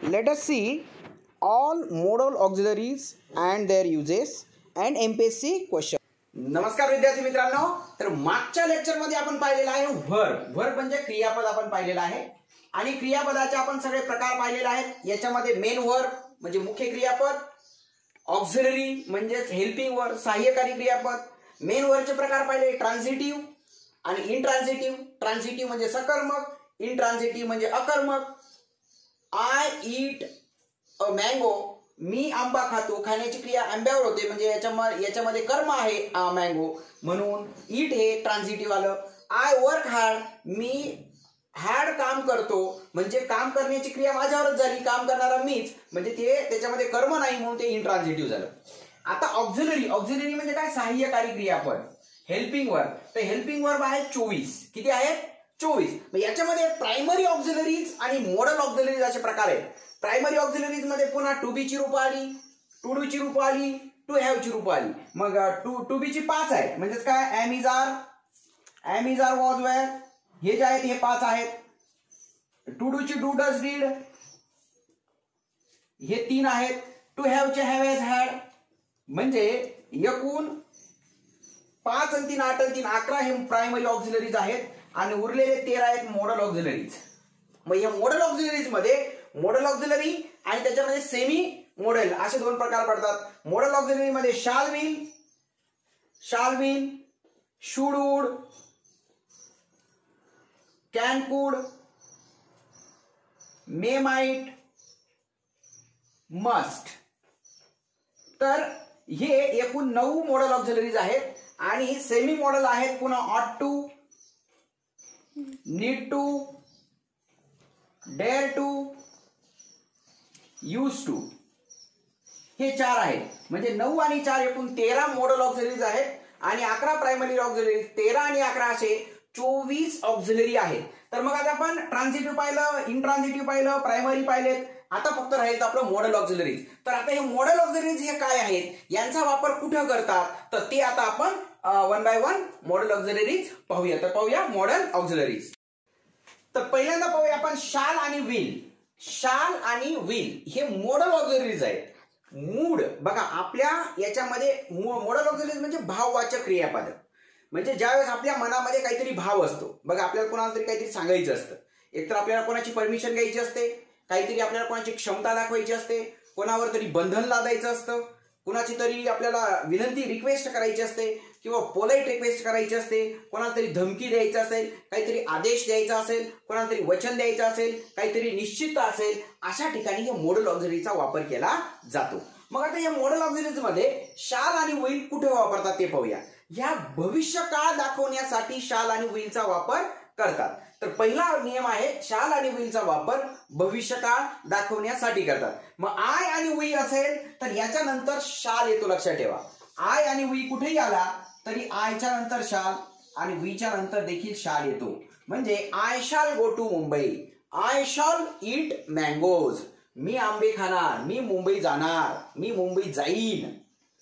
Let us see all modal auxiliaries and their uses and MPSC question. नमस्कार विद्यार्थी मित्रांनो, तर मागच्या लेक्चरमध्ये आपण पाहिलेला आहे वर्ब म्हणजे क्रियापद आपण पाहिलेला आहे आणि क्रियापदाचे आपण सगळे प्रकार पाहिलेले आहेत. याच्यामध्ये मेन वर्ब म्हणजे मुख्य क्रियापद, ऑक्झिलरी म्हणजे हेल्पिंग वर्ब सहाय्यकारी क्रियापद, मेन वर्बचे प्रकार पाहिले ट्रान्झिटिव्ह आणि इनट्रान्झिटिव्ह. ट्रान्झिटिव्ह म्हणजे सकर्मक, इनट्रान्झिटिव्ह म्हणजे अकर्मक. आय ईट अ मँगो, मी आंबा खातो, खाण्याची क्रिया आंब्यावर होते म्हणजे याच्यामध्ये कर्म आहे मँगो म्हणून ईट हे ट्रान्झिटिव्ह आलं. I work hard, me hard काम करतो म्हणजे काम करण्याची क्रिया माझ्यावरच झाली, काम करणारा मीच म्हणजे ते त्याच्यामध्ये कर्म नाही म्हणून ते इनट्रान्झिटिव्ह झालं. आता ऑक्झिलरी म्हणजे काय? सहाय्यकारी क्रियापद, हेल्पिंग वर्ब. तर हेल्पिंग वर्ब आहे 24. किती आहेत? 24. याच्यामध्ये प्रायमरी ऑक्झिलरीज आणि मॉडल ऑक्झिलरीज असे प्रकार आहेत. प्रायमरी ऑक्झिलरीज मध्ये पुन्हा टू बी ची रूप आली, टू डू ची रूप आली, टू हॅव ची रूप आली. मग टू बी ची 5 आहेत म्हणजेच काय? Am is are, was were, हे जे आहेत हे 5 आहेत. टू डू ची डू डज डीड हे 3 आहेत. टू हॅव चे हॅव हॅज हॅड म्हणजे एकूण 5 आणि 3 8 आणि 3 11 हे प्रायमरी ऑक्झिलरीज आहेत आणि उरलेले 13 आहेत मॉडल ऑक्झिलरीज. मग या मॉडल ऑक्झिलरीज मध्ये मॉडल ऑक्झिलरी आणि त्याच्यामध्ये सेमी मॉडेल असे 2 प्रकार पडतात. मॉडल ऑक्झिलरी मध्ये shall will, should would, can कुड, मे माइट, मस्ट. तर हे एकूण 9 मॉडल ऑक्झिलरीज आहेत आणि सेमी मॉडेल आहेत पुन्हा ought to, need to, dare to, use to हे 4 आहेत. म्हणजे 9 आणि 4 एकूण 13 मॉडल ऑक्झिलरीज आहेत आणि 11 प्रायमरी ऑक्झिलरीज. 13 आणि 11 असे 24 ऑक्झिलरी आहेत. तर मग आता आपण ट्रान्झिटिव्ह पाहिलं, इनट्रान्झिटिव्ह पाहिलं, प्रायमरी पाहिलेत. आता फक्त राहील आपलं मॉडल ऑक्झिलरीज. तर आता हे मॉडल ऑक्झिलरीज हे काय आहेत, यांचा वापर कुठे करतात, तर ते आता आपण 1 बाय 1 मॉडल ऑक्झिलरीज पाहूया. तर पाहूया मॉडल ऑक्झिलरीज. तर पहिल्यांदा पाहूया आपण शाल आणि विल. शाल आणि विल हे मॉडल ऑक्झिलरीज आहेत. मूड बघा आपल्या याच्यामध्ये मॉडल ऑक्झिलरीज म्हणजे भाववाचक क्रियापद. म्हणजे ज्यावेळेस आपल्या मनामध्ये काहीतरी भाव असतो, बघा आपल्याला कोणाला तरी काहीतरी सांगायचं असतं, एकतर आपल्याला कोणाची परमिशन घ्यायची असते, काहीतरी आपल्याला कोणाची क्षमता दाखवायची असते, कोणावर तरी बंधन लादायचं असतं, कुणाची तरी आपल्याला विनंती रिक्वेस्ट करायची असते किंवा पोलाईट रिक्वेस्ट करायची असते, कोणाला तरी धमकी द्यायची असेल, काहीतरी आदेश द्यायचा असेल, कोणाला तरी वचन द्यायचं असेल, काहीतरी निश्चित असेल, अशा ठिकाणी या मॉडल ऑक्झिलरीचा वापर केला जातो. मग आता या मॉडल ऑक्झिलरीज मध्ये शाल आणि विल कुठे वापरतात ते पाहूया. या भविष्यकाळ दाखवण्यासाठी शाल आणि विलचा वापर करतात. तर पहिला नियम आहे शाल आणि विलचा वापर भविष्यकाळ दाखवण्यासाठी करतात. मग आय आणि वी असेल तर याच्या नंतर शाल येतो, लक्षात ठेवा. आय आणि वी कुठेही आला तरी आयच्या नंतर शाल आणि वीच्या नंतर देखील शाल येतो. म्हणजे आय शाल गो टू मुंबई, आय शाल ईट मँगोज, मी आंबे खाणार, मी मुंबई जाणार, मी मुंबई जाईन.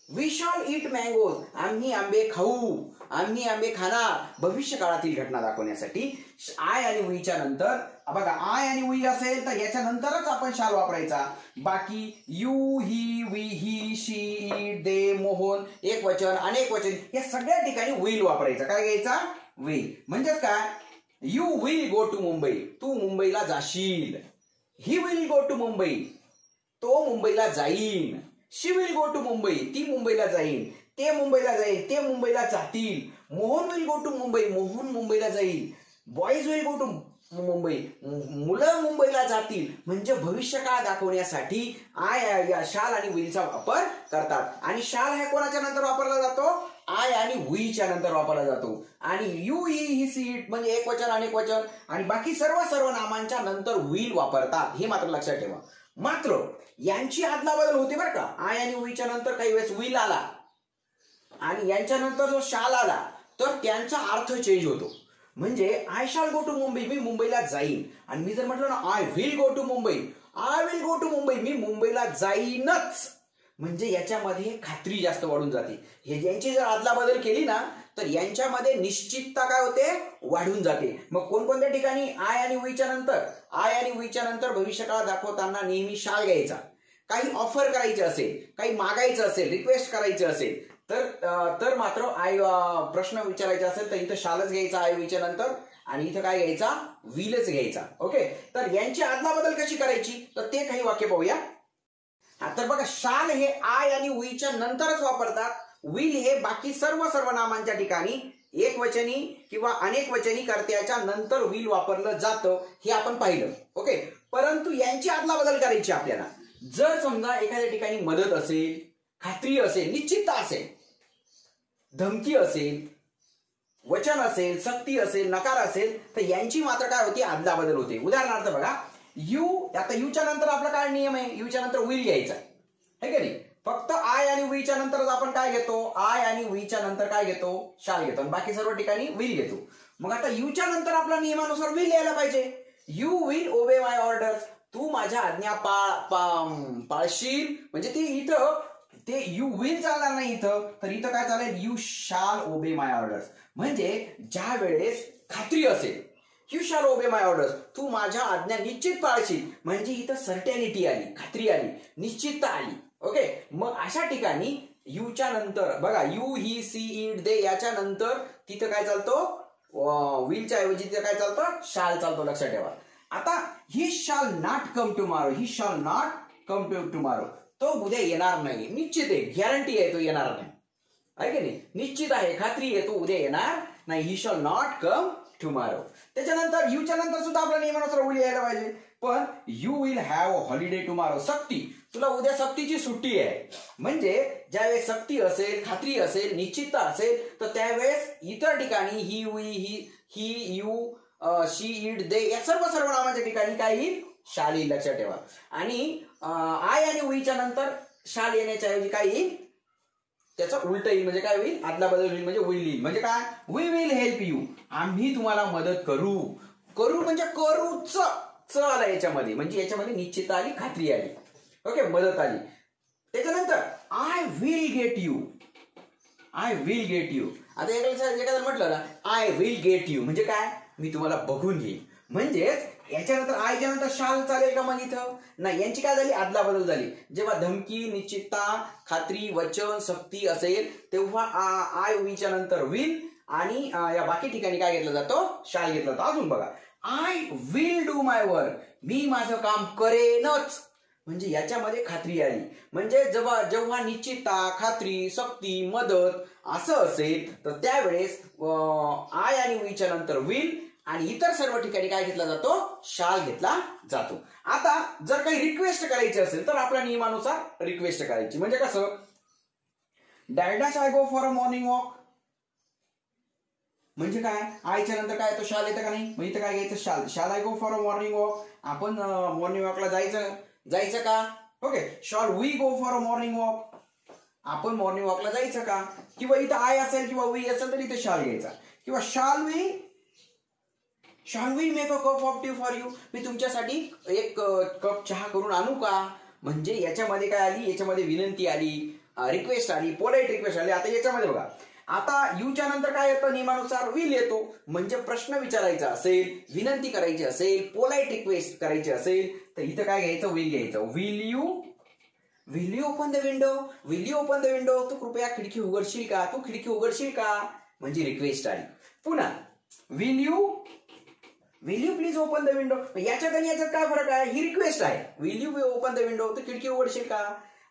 वी शॉल ईट मँगोज, आम्ही आंबे खाऊ, आम्ही आंबे खाणार. भविष्य काळातील घटना दाखवण्यासाठी आय आणि वीच्या नंतर बघा आय आणि वी असेल तर याच्या नंतरच आपण शाल वापरायचा. बाकी you, he, we, he, she, it, they, Mohan, एक वचन, अनेक वचन या सगळ्या ठिकाणी विल वापरायचा. काय घ्यायचा? विल. म्हणजेच काय? You will go to Mumbai, तू मुंबईला जाशील. He will go to Mumbai, तो मुंबईला जाईन. She will go to Mumbai, ती मुंबईला जाईल. ते मुंबईला जाईल, ते मुंबईला जातील. Mohan will go to Mumbai, Mohan मुंबईला जाईल. Boys will go to Mumbai, मुलं मुंबईला जातील. म्हणजे भविष्यकाळ दाखवण्यासाठी आय, शाल आणि विलचा वापर करतात. आणि शाल हा कोणाच्या नंतर वापरला जातो? आय आणि वीच्या नंतर वापरला जातो. आणि यू, ही, सी, इट म्हणजे एक वचन, अनेक वचन आणि बाकी सर्व नामांच्या नंतर विल वापरतात. हे मात्र लक्षात ठेवा. मात्र यांची अदलाबदल होते बरं का. आय आणि वीच्या नंतर काही वेळेस विल आला आणि यांच्या नंतर जो शाल आला तर त्यांचा अर्थ चेंज होतो. म्हणजे आय शाल गो टू मुंबई, मी मुंबईला जाईन. आणि मी जर म्हटलं ना I will go to Mumbai, I will go to Mumbai, मी मुंबईला जाईनच. म्हणजे याच्यामध्ये खात्री जास्त वाढून जाते. हे यांची जर आदला बदल केली ना तर यांच्यामध्ये निश्चितता काय होते, वाढून जाते. मग कोणकोणत्या ठिकाणी आय आणि वीच्या नंतर भविष्यकाळ दाखवताना नेहमी शाल घ्यायचा. काही ऑफर करायचे असेल, काही मागायचं असेल, रिक्वेस्ट करायचे असेल तर मात्र आय प्रश्न विचारायचा असेल तर इथं शालच घ्यायचा आय वीच्या नंतर, आणि इथं काय घ्यायचा, विलच घ्यायचा. ओके, तर यांची आदला बदल कशी करायची तर ते काही वाक्य पाहूया. तर बघा, शाल हे आय आणि वीच्या नंतरच वापरतात. विल हे बाकी सर्व सर्वनामांच्या ठिकाणी एकवचनी किंवा अनेक वचनी कर्त्याच्या नंतर विल वापरलं जातं, हे आपण पाहिलं. ओके, परंतु यांची आदला बदल करायची आपल्याला. जर समजा एखाद्या ठिकाणी मदत असेल, खात्री असेल, निश्चितता असेल, धमकी असेल, वचन असेल, सक्ती असेल, नकार असेल, तर यांची मात्र काय होती, आदला बदल होते. उदाहरणार्थ बघा, आता यूच्या नंतर आपला काय नियम आहे, यूच्या नंतर विल घ्यायचा आहे का नाही. फक्त आय आणि वीच्या नंतरच आपण काय घेतो, आय आणि वीच्या नंतर काय घेतो, शाल घेतो, आणि बाकी सर्व ठिकाणी विल घेतो. मग आता यूच्या नंतर आपल्या नियमानुसार विल यायला पाहिजे. यू विल ओबे माय ऑर्डर्स, तू माझ्या आज्ञा पाळशील. म्हणजे ती इथं ते यू विल चालणार नाही इथं, तर इथं काय चालेल, यू शाल ओबे माय ऑर्डर्स. म्हणजे ज्या वेळेस खात्री असेल, यू शाल ओबे माय ऑर्डर्स, तू माझ्या आज्ञा निश्चित पाळशील. म्हणजे इथं सर्टॅनिटी आली, खात्री आली, निश्चितता आली. ओके, मग अशा ठिकाणी यूच्या नंतर बघा, you he see it they याच्या नंतर तिथं काय चालतो, विलच्या ऐवजी तिथं काय चालतं, शाल चालतो. लक्षात ठेवा. आता ही शाल नॉट कम टुमॉरो, ही शाल नॉट कम टुमॉरो, तो उद्या येणार नाही, निश्चित आहे, गॅरंटी आहे तो येणार नाही, आहे की नाही, निश्चित आहे, खात्री आहे, तो उद्या येणार नाही. ही शॉल नॉट कम टुमॉरो. त्याच्यानंतर यूच्या नंतर सुद्धा आपल्या नियमानुसार विल यायला पाहिजे. पण you will have a holiday tomorrow, सक्ती, तुला उद्या सक्तीची सुट्टी आहे. म्हणजे ज्यावेळेस सक्ती असेल, खात्री असेल, निश्चितता असेल, तर त्यावेळेस इतर ठिकाणी ही यू शी इट दे या सर्व सर्वनामाच्या ठिकाणी काय येईल, शाल येईल. लक्षात ठेवा. आणि आय आणि वीच्या नंतर शाल येण्याच्या ऐवजी काय येईल, त्याचं उलट येईल. म्हणजे काय होईल, आदला बदल होईल, म्हणजे विल येईल. म्हणजे काय, वी विल हेल्प यू, आम्ही तुम्हाला मदत करू. करू म्हणजे करूच आला याच्यामध्ये, म्हणजे याच्यामध्ये निश्चितता आली, खात्री आली. ओके, मदत आली. त्याच्यानंतर I will get you, I will get you. आता एखाद्या म्हटलं ना, आय विल गेट यू, म्हणजे काय, मी तुम्हाला बघून घेईन. म्हणजेच याच्यानंतर आयच्या नंतर शाल चालेल का मग इथं नाही, यांची काय झाली, आदला बदल झाली. जेव्हा धमकी, निश्चितता, खात्री, वचन, सक्ती असेल तेव्हा आय वीच्या नंतर विल, आणि या बाकी ठिकाणी काय घेतलं जातो, शाल घेतला जातो. अजून बघा, I will do my work, मी माझं काम करेनच. म्हणजे याच्यामध्ये खात्री आली. म्हणजे जेव्हा निश्चितता, खात्री, सक्ती, मदत असं असेल तर त्यावेळेस आय आणि वीच्या नंतर विल, आणि इतर सर्व ठिकाणी काय घेतला जातो, शाल घेतला जातो. आता जर काही रिक्वेस्ट करायची असेल तर आपल्या नियमानुसार रिक्वेस्ट करायची. म्हणजे कसं, dad I go for a morning walk, म्हणजे काय, आयच्या नंतर काय येतो, शाल येतं का नाही. मग इथं काय घ्यायचं, shall I go for a morning walk, आपण मॉर्निंग वॉकला जायचं का. Okay, shall we go for a morning walk, आपण मॉर्निंग वॉकला जायचं का. किंवा इथं आय असेल किंवा वी असेल तर इथे शाल घ्यायचा. किंवा shall we make a cup of tea for you, मी तुमच्यासाठी एक कप चहा करून आणू का. म्हणजे याच्यामध्ये काय आली, याच्यामध्ये विनंती आली, रिक्वेस्ट आली, पोलाइट रिक्वेस्ट आली. आता याच्यामध्ये बघा, आता यूच्या नंतर काय येतं, नियमानुसार विल येतो. म्हणजे प्रश्न विचारायचा असेल, विनंती करायची असेल, पोलाइट रिक्वेस्ट करायची असेल तर इथं काय घ्यायचं, विल घ्यायचं. Will you open the window, will you open the window, तू कृपया खिडकी उघडशील का, तू खिडकी उघडशील का, म्हणजे रिक्वेस्ट आली. पुन्हा will you please open the window, याच्यात आणि याच्यात काय फरक आहे, ही रिक्वेस्ट आहे. Will you open the window, तू खिडकी उघडशील का,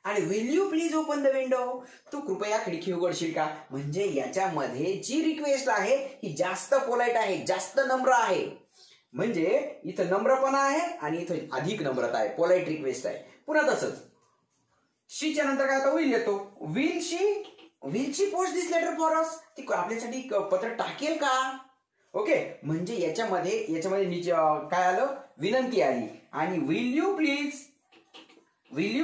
आणि will you please open the window, तू कृपया खिडकी उघडशील का. म्हणजे याच्यामध्ये जी रिक्वेस्ट आहे ही जास्त पोलाइट आहे, जास्त नम्र आहे. म्हणजे इथं नम्रपणा आहे आणि इथं अधिक नम्रता आहे, पोलाइट रिक्वेस्ट आहे. पुन्हा तसंच शीच्या नंतर काय, आता विल येतो. Will she post this letter for us, ती आपल्यासाठी पत्र टाकेल का. ओके, म्हणजे याच्यामध्ये काय आलं, विनंती आली. आणि will you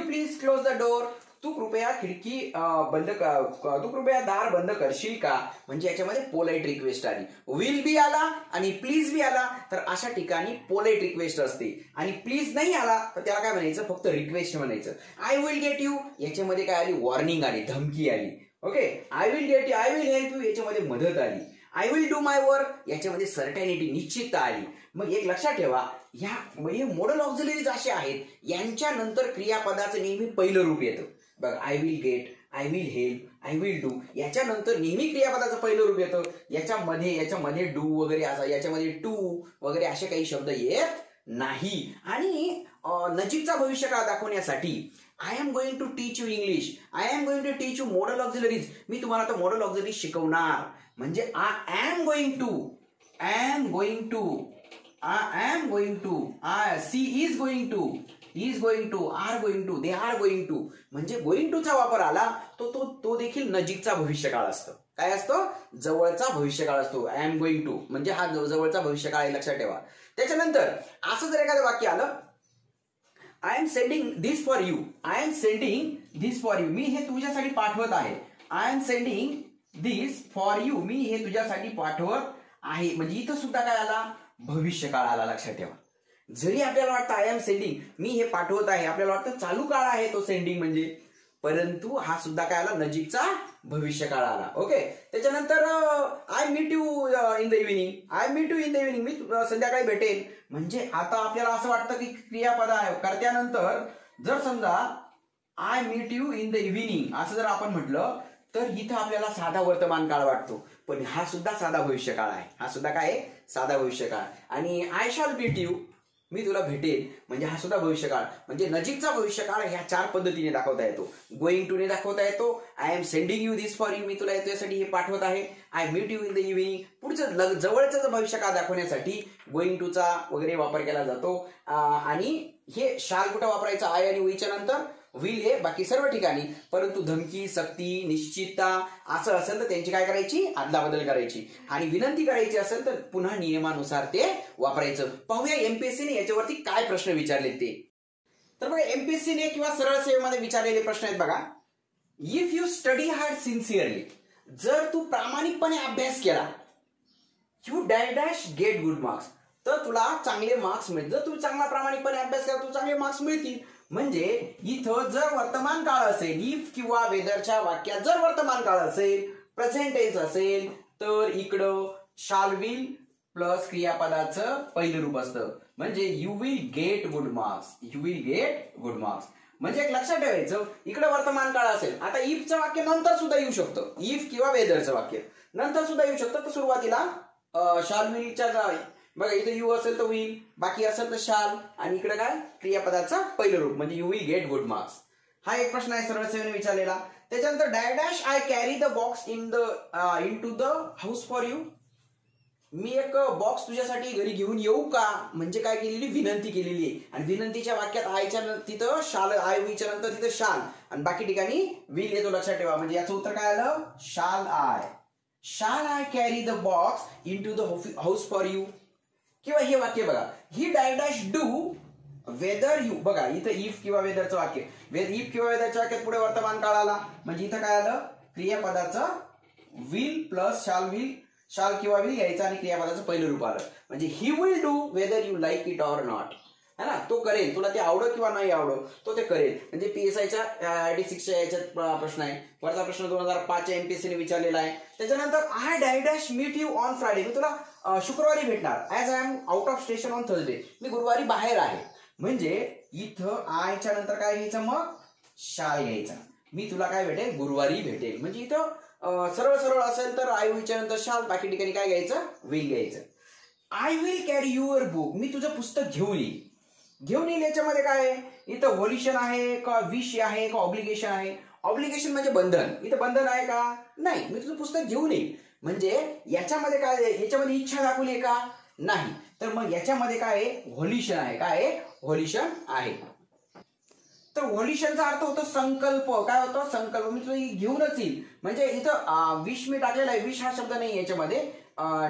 please close the door, तू कृपया खिडकी तू कृपया दार बंद करशील का, म्हणजे याच्यामध्ये पोलाइट रिक्वेस्ट आली. विल बी आला आणि प्लीज बी आला तर अशा ठिकाणी पोलाइट रिक्वेस्ट असते. आणि प्लीज नाही आला तर त्याला काय म्हणायचं, फक्त रिक्वेस्ट म्हणायचं. आय विल गेट यू याच्यामध्ये काय आली, वॉर्निंग आली, धमकी आली. Okay, I will get you, I will help you याच्यामध्ये मदत आली. I will do my work याच्यामध्ये सर्टॅनिटी, निश्चितता आली. मग एक लक्षात ठेवा, ह्या म्हणजे मॉडल ऑक्झिलरीज असे आहेत यांच्यानंतर क्रियापदाचं नेहमी पहिलं रूप येतं. बघा, I will get, I will help, I will do याच्यानंतर नेहमी क्रियापदाचं पहिलं रूप येतं. याच्यामध्ये डू वगैरे असं, याच्यामध्ये टू वगैरे असे काही शब्द येत नाही. आणि नजीकचा भविष्यकाळ दाखवण्यासाठी I am going to teach you English, I am going to teach you modal auxiliaries, मी तुम्हाला आता मॉडल ऑक्झिलरीज शिकवणार. म्हणजे I am going to, she is going to, are going to, they are going to, म्हणजे going to चा वापर आला तो देखील नजीकचा भविष्यकाळ असतो. काय असतो, जवळचा भविष्यकाळ असतो. आय एम गोइंग टू म्हणजे हा जवळचा भविष्यकाळ आहे, लक्षात ठेवा. त्याच्यानंतर असं जर एखादं वाक्य आलं, I am sending this for you, I am sending this for you, मी हे तुझ्यासाठी पाठवत आहे. I am sending this for you, मी हे तुझ्यासाठी पाठवत आहे. म्हणजे इथं सुद्धा काय आला, भविष्यकाळ आला, लक्षात ठेवा. जरी आपल्याला वाटतं आय एम सेंडिंग, मी हे पाठवत आहे, आपल्याला वाटतं चालू काळ आहे तो सेंडिंग म्हणजे, परंतु हा सुद्धा काय आला, नजीकचा भविष्यकाळ आला. ओके, त्याच्यानंतर I meet you in the evening, I meet you in the evening, मी संध्याकाळी भेटेल. म्हणजे आता आपल्याला असं वाटतं की क्रियापद आहे, कर्त्यानंतर जर समजा I meet you in the evening असं जर आपण म्हटलं तर इथं आपल्याला साधा वर्तमान काळ वाटतो, पण हा सुद्धा साधा भविष्यकाळ आहे. हा सुद्धा काय आहे, साधा भविष्यकाळ. आणि आय शॅल मीट यू, मी तुला भेटेल, म्हणजे हा सुद्धा भविष्यकाळ. म्हणजे नजीकचा भविष्यकाळ ह्या 4 पद्धतीने दाखवता येतो. गोइंग टू ने दाखवता येतो, I am sending you this for you, मी तुला याच्यासाठी हे पाठवत आहे. I meet you in the evening, पुढचं जवळचं भविष्यकाळ दाखवण्यासाठी गोइंग टू चा वगैरे वापर केला जातो. आणि हे शाल कुठं वापरायचं, आय आणि वीच्या नंतर, विल हे बाकी सर्व ठिकाणी. परंतु धमकी, सक्ती, निश्चितता असं असेल तर त्यांची काय करायची, अदलाबदल करायची. आणि विनंती करायची असेल तर पुन्हा नियमानुसार ते वापरायचं. पाहूया एमपीएससीने याच्यावरती काय प्रश्न विचारले ते. तर बघा, एमपीएससीने किंवा सरळ सेवेमध्ये विचारलेले प्रश्न आहेत बघा. If you study hard sincerely, जर तू प्रामाणिकपणे अभ्यास केला, you dash gate good marks, तर तुला चांगले मार्क्स मिळतील. जर तू चांगला प्रामाणिकपणे अभ्यास केला, तू चांगले मार्क्स मिळतील. म्हणजे इथं जर वर्तमान काळ असेल, इफ किंवा वेदरच्या वाक्यात जर वर्तमान काळ असेल, प्रेझेंट टेन्स असेल, तर इकडं शाल विल प्लस क्रियापदाचं पहिलं रूप असतं. म्हणजे you will get good marks, you will get good marks. म्हणजे एक लक्षात ठेवायचं, इकडे वर्तमान काळ असेल. आता इफचं वाक्य नंतर सुद्धा येऊ शकतं, इफ किंवा वेदरचं वाक्य नंतर सुद्धा येऊ शकतं. तर सुरुवातीला शाल विलच्या, बघा इथे यू असेल तर विल, बाकी असेल तर शाल, आणि इकडे काय, क्रियापदाचं पहिलं रूप म्हणजे you will get good marks. हा एक प्रश्न आहे सरळ सेवेने विचारलेला. त्याच्यानंतर dash I carry the box in to the house for you, मी एक बॉक्स तुझ्यासाठी घरी घेऊन येऊ का, म्हणजे काय केलेली, विनंती केलेली आहे. आणि विनंतीच्या वाक्यात आयच्या तिथं शाल, आय वीच्या नंतर तिथं शाल, आणि बाकी ठिकाणी विल येतो, लक्षात ठेवा. म्हणजे याचं उत्तर काय आलं, shall I carry the box in to the house for you. किंवा हे वाक्य बघा, he dash do whether you, बघा इथं इफ किंवा वेदरचं वाक्य, इफ किंवा वेदरच्या वाक्यात पुढे वर्तमान काळ आला, म्हणजे इथं काय आलं, क्रियापदाचं विल प्लस शाल किंवा विल घ्यायचं आणि क्रियापदाचं पहिलं रूप आलं. म्हणजे he will do whether you like it or not, है ना, तो करेल, तुला ते आवडो किंवा नाही आवडो तो ते करेल. म्हणजे PSIच्या ID6च्या याच्यात प्रश्न आहे. वरचा प्रश्न 2005च्या एमपीएससीने विचारलेला आहे. त्याच्यानंतर I dash meet you on Friday, मी तुला शुक्रवारी भेटणार. As I am out of station on Thursday, मी गुरुवारी बाहेर आहे. म्हणजे इथं आयच्या नंतर काय घ्यायचं, मग शाल घ्यायचा, मी तुला काय भेटेल, गुरुवारी भेटेल. म्हणजे इथं सरळ असेल तर आय वीच्या नंतर शाल, बाकी ठिकाणी काय घ्यायचं, विल घ्यायचं. I will carry your book, मी तुझं पुस्तक घेऊन येईल. याच्यामध्ये काय आहे, इथं व्होल्युशन आहे का, विश आहे का, ऑब्लिगेशन आहे. ऑब्लिगेशन म्हणजे बंधन, इथं बंधन आहे का, नाही, मी तुझं पुस्तक घेऊन येईल. म्हणजे याच्यामध्ये काय, याच्यामध्ये इच्छा दाखवली आहे का, नाही. तर मग याच्यामध्ये काय आहे, व्होल्युशन आहे. काय आहे, व्होल्युशन आहे. तर व्होल्युशनचा अर्थ होतो संकल्प. काय होतो, संकल्प, मी तुझं घेऊनच येईल. म्हणजे इथं विश मी टाकलेला आहे, विश हा शब्द नाही याच्यामध्ये,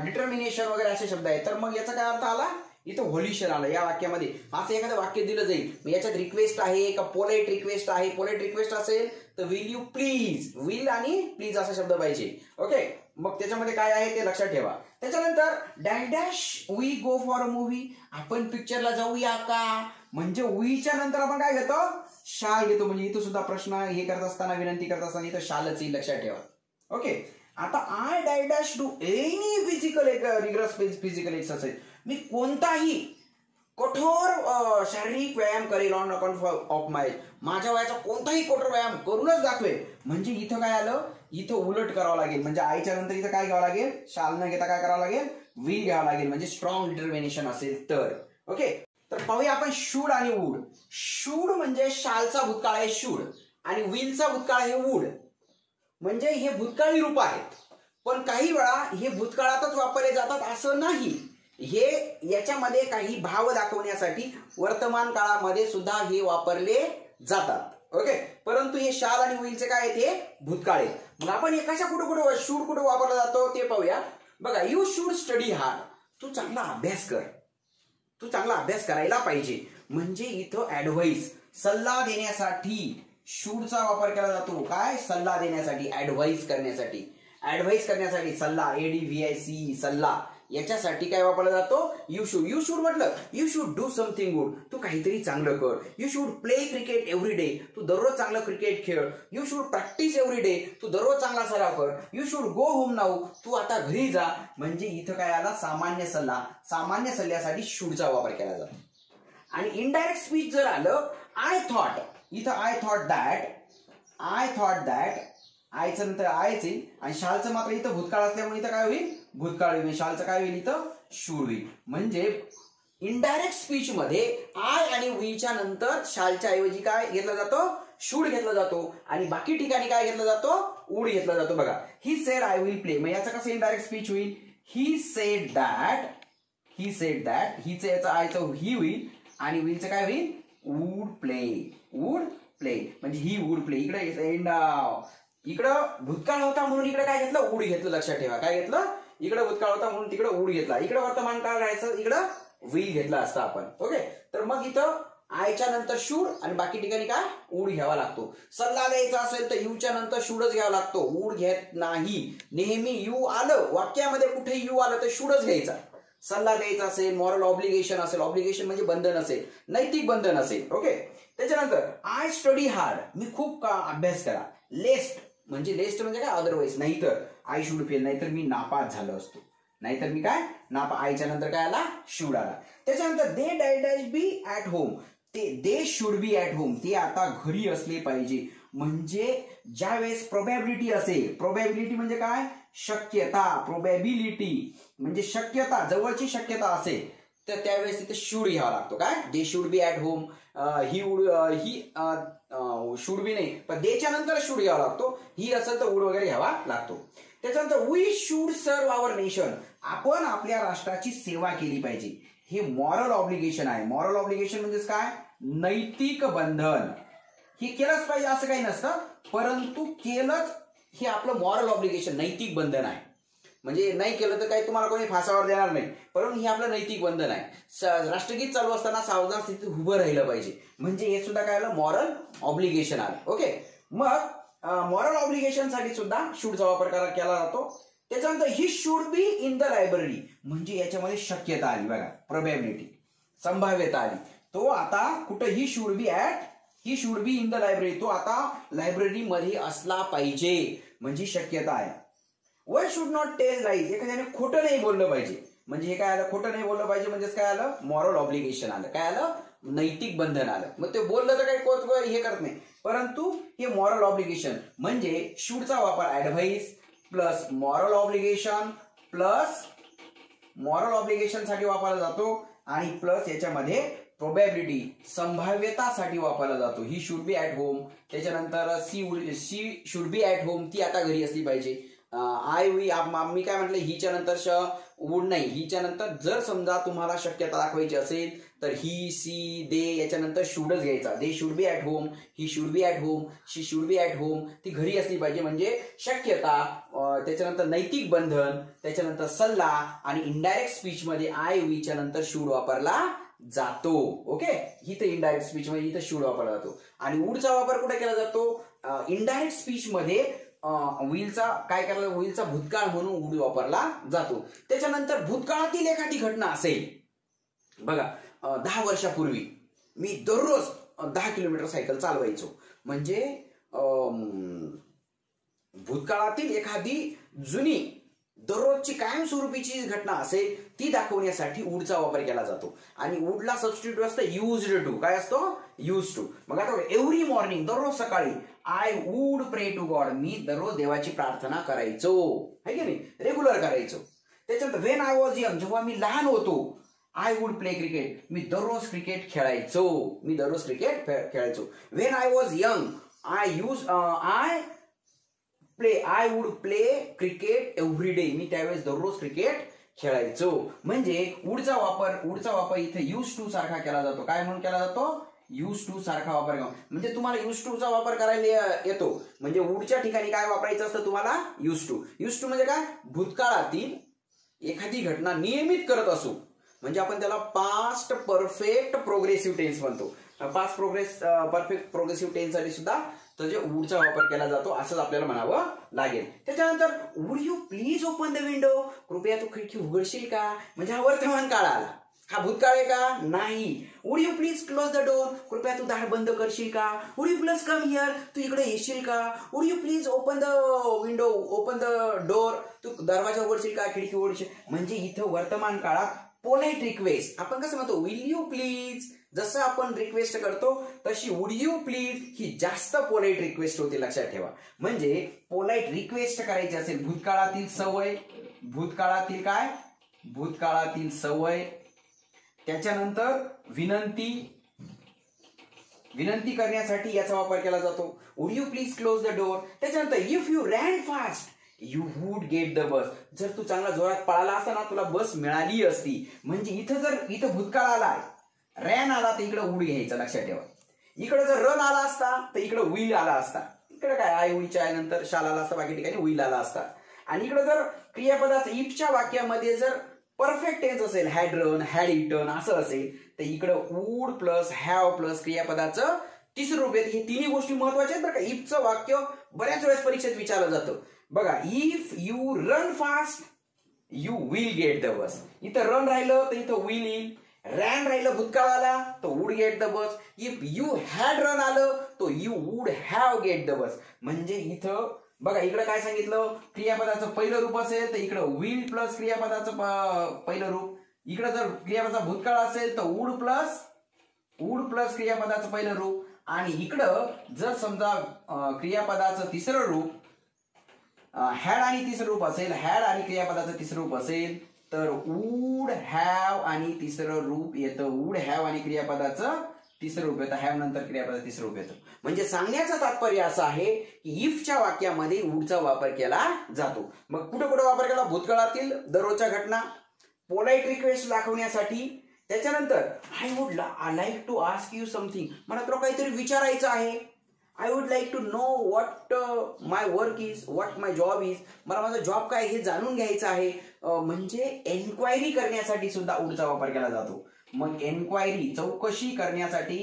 डिटर्मिनेशन वगैरे असे शब्द आहेत. तर मग याचा काय अर्थ आला, इथं व्हॉल्युशन आलं या वाक्यामध्ये. असं एखादं वाक्य दिलं जाईल, मग याच्यात रिक्वेस्ट आहे का पोलाइट रिक्वेस्ट आहे. पोलाइट रिक्वेस्ट असेल तर विल यू प्लीज, विल आणि प्लीज असा शब्द पाहिजे. ओके, मग त्याच्यामध्ये काय आहे ते लक्षात ठेवा. त्याच्यानंतर dash dash we go for a movie, आपण पिक्चरला जाऊया का. म्हणजे वीच्या नंतर आपण काय घेतो, शाल घेतो. म्हणजे इथं सुद्धा प्रश्न हे करत असताना, विनंती करत असताना इथं शालच येईल, लक्षात ठेवा. ओके, आता I dash dash do any physical rigorous physical exercise, मी कोणताही कठोर शारीरिक व्यायाम करेल ऑन अकाउंट ऑफ माय, माझ्या वयाचा कोणताही कठोर व्यायाम करूनच दाखवेल. म्हणजे इथं काय आलं, इथं उलट करावं लागेल. म्हणजे आयच्या नंतर इथं काय घ्यावं लागेल, शाल न घेता काय करावं लागेल, विल घ्यावं लागेल. म्हणजे स्ट्रॉंग डिटर्मिनेशन असेल तर. ओके, तर पाहूया आपण शूड आणि वूड. शूड म्हणजे शालचा भूतकाळ आहे शूड, आणि विलचा भूतकाळ आहे वूड. म्हणजे हे भूतकाळी रूप आहेत, पण काही वेळा हे भूतकाळातच वापरले जातात असं नाही. हे याच्यामध्ये काही भाव दाखवण्यासाठी वर्तमान काळामध्ये सुद्धा हे वापरले जातात. ओके, परंतु हे शाल आणि विलचे काय आहेत, हे भूतकाळ आहेत. मग आपण हे कशा कुठं शूड कुठं वापरला जातो ते पाहूया. बघा, यू शूड स्टडी हार्ड, तू चांगला अभ्यास कर, तू चांगला अभ्यास करायला पाहिजे. म्हणजे इथं ऍडव्हाइस, सल्ला देण्यासाठी शूडचा वापर केला जातो. काय, सल्ला देण्यासाठी, ऍडव्हाइस करण्यासाठी. ऍडव्हाइस करण्यासाठी सल्ला, ADVIC सल्ला, याच्यासाठी काय वापरला जातो, यू शूड. यू शूड म्हटलं, you should do something good, तू काहीतरी चांगलं कर. You should play cricket every day, तू दररोज चांगलं क्रिकेट खेळ. You should practise every day, तू दररोज चांगला सराव कर. You should go home now, तू आता घरी जा. म्हणजे इथं काय आला, सामान्य सल्ला. सामान्य सल्ल्यासाठी शूडचा वापर केला जातो. आणि इनडायरेक्ट स्पीच जर आलं, आय थॉट, इथं I thought that, I thought that, आयचं नंतर आयच येईल. आणि शालचं मात्र इथं भूतकाळ असल्यामुळे इथं काय होईल, भूतकाळ होईल. शालचं काय होईल, इथं शूड होईल. म्हणजे इनडायरेक्ट स्पीच मध्ये आय आणि वीच्या नंतर शालच्या ऐवजी काय घेतला जातो, शूड घेतला जातो. आणि बाकी ठिकाणी काय घेतला जातो, वूड घेतला जातो. बघा, he said I will play, मग याचं कसं इनडायरेक्ट स्पीच होईल, he said that, he said that, हिचं याचं आयचं ही होईल, आणि विलचं काय होईल, वूड प्ले, वूड प्ले. म्हणजे ही वूड प्ले. इकडं भूतकाळ होता म्हणून इकडे काय घेतलं, वूड घेतलं. लक्षात ठेवा, काय घेतलं, इकडे भूतकाळ होता म्हणून तिकडे वूड घेतला. इकडे वर्तमान काळ राहायचं, इकडं विल घेतला असता आपण. ओके, तर मग इथं आयच्या नंतर शूड आणि बाकी ठिकाणी काय, वूड घ्यावा लागतो. सल्ला द्यायचा असेल तर यूच्या नंतर शूडच घ्यावा लागतो, वूड घेत नाही. नेहमी यू आलं वाक्यामध्ये, कुठे यू आलं तर शूडच घ्यायचा. सल्ला द्यायचा असेल, मॉरल ऑब्लिगेशन असेल, ऑब्लिगेशन म्हणजे बंधन असेल, नैतिक बंधन असेल. ओके, त्याच्यानंतर आय स्टडी हार्ड, मी खूप अभ्यास करा. लेस्ट म्हणजे लेस्ट म्हणजे काय, अदरवाईज, नाहीतर आय शुड फेल, नाहीतर मी नापास झालो असतो. नाहीतर मी काय, आयच्या नंतर काय आला, शूड आला. त्याच्यानंतर they dash be at home, they should be at home, ते आता घरी असले पाहिजे. म्हणजे ज्या वेळेस प्रोबॅबिलिटी असेल, प्रोबॅबिलिटी म्हणजे काय, शक्यता, प्रोबॅबिलिटी म्हणजे शक्यता, जवळची शक्यता असेल तर त्यावेळेस तिथे शूड घ्यावा लागतो. काय, दे should be at home. He should बी नाही, पण देच्या नंतर शूड घ्यावा लागतो. ही असेल तर वूड वगैरे घ्यावा लागतो. त्याच्यानंतर we should serve our nation, आपण आपल्या राष्ट्राची सेवा केली पाहिजे. हे मॉरल ऑब्लिगेशन आहे. मॉरल ऑब्लिगेशन म्हणजे काय, नैतिक बंधन. हे केलंच पाहिजे असं काही नसतं, परंतु केलंच हे आपलं मॉरल ऑब्लिगेशन, नैतिक बंधन आहे. म्हणजे नाही केलं तर काही तुम्हाला कोणी फासावर देणार नाही, परंतु हे आपलं नैतिक बंधन आहे. राष्ट्रगीत चालू असताना सावधान स्थितीत उभं राहिलं पाहिजे. म्हणजे हे सुद्धा काय आलं, मॉरल ऑब्लिगेशन आलं. ओके, मग मॉरल ऑब्लिगेशन साठी सुद्धा शूडचा वापर केला जातो. त्याच्यानंतर ही should be in the library, म्हणजे याच्यामध्ये शक्यता आली. बघा, प्रोबॅबिलिटी, संभाव्यता आली. तो आता कुठं, he should be in the library, तो आता लायब्ररी मध्ये असला पाहिजे. म्हणजे शक्यता आहे. One should not tell lies, एखाद्याने खोटं नाही बोललं पाहिजे. म्हणजे हे काय आलं, खोटं नाही बोललं पाहिजे. म्हणजेच काय आलं, मॉरल ऑब्लिगेशन आलं. काय आलं, नैतिक बंधन आलं. मग ते बोललं तर काही हे करत नाही, परंतु हे मॉरल ऑब्लिगेशन. म्हणजे शूडचा वापर advice plus moral obligation plus moral obligation साठी वापरला जातो, आणि प्लस याच्यामध्ये प्रोबॅबिलिटी, संभाव्यतासाठी वापरला जातो. He should be at home. त्याच्यानंतर she should be at home, ती आता घरी असली पाहिजे. मी काय म्हटलं, हिच्या नंतर वूड नाही, हिच्या नंतर जर समजा तुम्हाला शक्यता दाखवायची असेल तर ही, सी, दे याच्यानंतर शूडच घ्यायचा. दे should be at home, he should be at home, she should be at home, ती घरी असली पाहिजे म्हणजे शक्यता. त्याच्यानंतर नैतिक बंधन, त्याच्यानंतर सल्ला आणि इनडायरेक्ट स्पीच मध्ये आय वीच्या नंतर शुड वापरला जातो. ओके, ही तर इनडायरेक्ट स्पीच मध्ये इथं शुड वापरला जातो. आणि वूडचा वापर कुठे केला जातो? इनडायरेक्ट स्पीच मध्ये विलचा काय करायला, विलचा भूतकाळ म्हणून वूड वापरला जातो. त्याच्यानंतर भूतकाळातील एखादी घटना असेल, बघा 10 वर्षापूर्वी मी दररोज 10 किलोमीटर सायकल चालवायचो, म्हणजे भूतकाळातील एखादी जुनी दररोजची कायमस्वरूपीची घटना असेल ती दाखवण्यासाठी वूडचा वापर केला जातो. आणि वूडला सबस्टिट्यूट असतं युज्ड टू. काय असतो? Use to. मग आता एव्हरी मॉर्निंग, दररोज सकाळी I would pray to God, मी दररोज देवाची प्रार्थना करायचो, है की नाही, रेग्युलर करायचो. त्याच्यानंतर व्हेन आय वॉज यंग, जेव्हा मी लहान होतो, आय वुड प्ले क्रिकेट, मी दररोज क्रिकेट खेळायचो, मी दररोज क्रिकेट खेळायचो. When I was young I would play cricket every day, मी त्यावेळेस दररोज क्रिकेट खेळायचो. म्हणजे वूडचा वापर इथे यूज टू सारखा केला जातो. काय म्हणून केला जातो? यूज टू सारखा वापर. म्हणजे तुम्हाला यूज टू चा वापर करायला येतो, म्हणजे वूडच्या ठिकाणी काय वापरायचं असतं तुम्हाला? Use to. यूज टू म्हणजे काय? भूतकाळातील एखादी घटना नियमित करत असो, म्हणजे आपण त्याला पास्ट परफेक्ट प्रोग्रेसिव्ह टेन्स म्हणतो. परफेक्ट प्रोग्रेसिव्ह टेन्स साठी सुद्धा त्याच्या वूडचा वापर केला जातो, असंच आपल्याला म्हणावं लागेल. त्याच्यानंतर would you please open the window, कृपया तू खिडकी उघडशील का, म्हणजे हा वर्तमान काळ आला. हा भूतकाळ आहे का? नाही. Would you please close the door, कृपया तू दार बंद करशील का. Would you please come here, तू इकडे येशील का. Would you please open the window, open the door, तू दरवाजा उघडशील का, खिडकी उघडशील. म्हणजे इथं वर्तमान काळात पोलाइट रिक्वेस्ट, आपण कसं म्हणतो विल यू प्लीज, जसं आपण रिक्वेस्ट करतो तशी वुड यू प्लीज ही जास्त पोलाइट रिक्वेस्ट होते, लक्षात ठेवा. म्हणजे पोलाइट रिक्वेस्ट करायची असेल, भूतकाळातील सवय, भूतकाळातील काय? भूतकाळातील सवय. त्याच्यानंतर विनंती करण्यासाठी याचा वापर केला जातो. Would you please close the door. त्याच्यानंतर if you ran fast you would get the bus, जर तू चांगला जोरात पळाला असता ना तुला बस मिळाली असती. म्हणजे इथं भूतकाळ आलाय, रॅन आला तर इकडे वुड घ्यायचा, लक्षात ठेवा. इकडे जर रन आला असता तर इकडे विल आला असता. इकडे काय आय वीच्या नंतर शाल आला असता, बाकी ठिकाणी विल आला असता. आणि इकडे जर क्रियापदाचं इफच्या वाक्यामध्ये जर परफेक्ट टेन्स असेल, हॅड रन, हॅड इटन असं असेल, तर इकडे वूड प्लस हॅव प्लस क्रियापदाचं तिसरं रूप येते. हे तिन्ही गोष्टी महत्वाच्या आहेत बरं का. इफचं वाक्य बऱ्याच वेळेस परीक्षेत विचारलं जातं बघा. If you run fast you will gate the बस. इथं रन राहिलं तर इथं विल येईल. रॅन राहिलं भूतकाळ आला तर would get the bus. If you had run आलं तर you would have gate the बस. म्हणजे इथं बघा इकडे काय सांगितलं, क्रियापदाचं पहिलं रूप असेल तर इकडं विल प्लस क्रियापदाचं पहिलं रूप. इकडे जर क्रियापदाचा भूतकाळ असेल तर वुड प्लस क्रियापदाचं पहिलं रूप. आणि इकडं जर समजा क्रियापदाचं तिसरं रूप हॅड आणि तिसरं रूप असेल, हॅड आणि क्रियापदाचं तिसरं रूप असेल तर वुड हॅव आणि तिसरं रूप येतं. वुड हॅव आणि क्रियापदाचं तिसरं रूप येतं, हॅव नंतर क्रियापदाचं तिसरं रूप येतं. म्हणजे सांगण्याचं तात्पर्य असं आहे की इफच्या वाक्यामध्ये वुडचा वापर केला जातो. मग कुठे कुठे वापर केला? भूतकाळातील दररोजच्या घटना, पोलाइट रिक्वेस्ट दाखवण्यासाठी. त्याच्यानंतर I would like to ask you something, मला तुला काहीतरी विचारायचं आहे. I would like to know what my work is, what my job is, मला माझा जॉब काय हे जाणून घ्यायचं आहे. म्हणजे एन्क्वायरी करण्यासाठी सुद्धा वुडचा वापर केला जातो. मग एन्क्वायरी चौकशी करण्यासाठी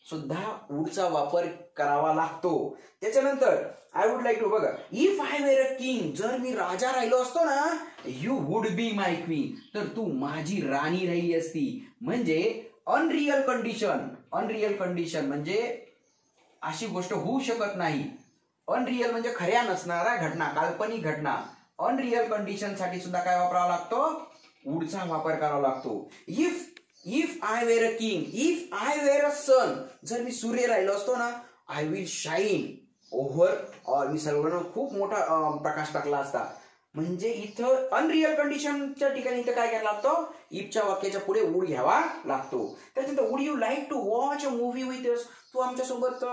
सुद्धा वुडचा वापर करावा लागतो. त्याच्यानंतर आय वुड लाईक टू बघा, if I were a king, जर मी राजा राहिलो असतो ना, you would be my queen, तर तू माझी राणी राहिली असती. म्हणजे अनरियल कंडिशन म्हणजे अशी गोष्ट होऊ शकत नाही. अनरियल म्हणजे खऱ्या नसणाऱ्या घटना, काल्पनिक घटना. अनरियल कंडिशन साठी सुद्धा काय वापरावा लागतो? वुडचा वापर करावा लागतो. If I were a king, if I were a sun, जर मी सूर्य राहिलो असतो ना, I will shine over all, मी सर्वांना खूप मोठा प्रकाश टाकला असता. म्हणजे इथं अनरियल कंडिशनच्या ठिकाणी इथं काय करायला लागतो? इफच्या वाक्याच्या पुढे वुड घ्यावा लागतो. त्याच्यानंतर would you like to watch a movie with us, तू आमच्यासोबत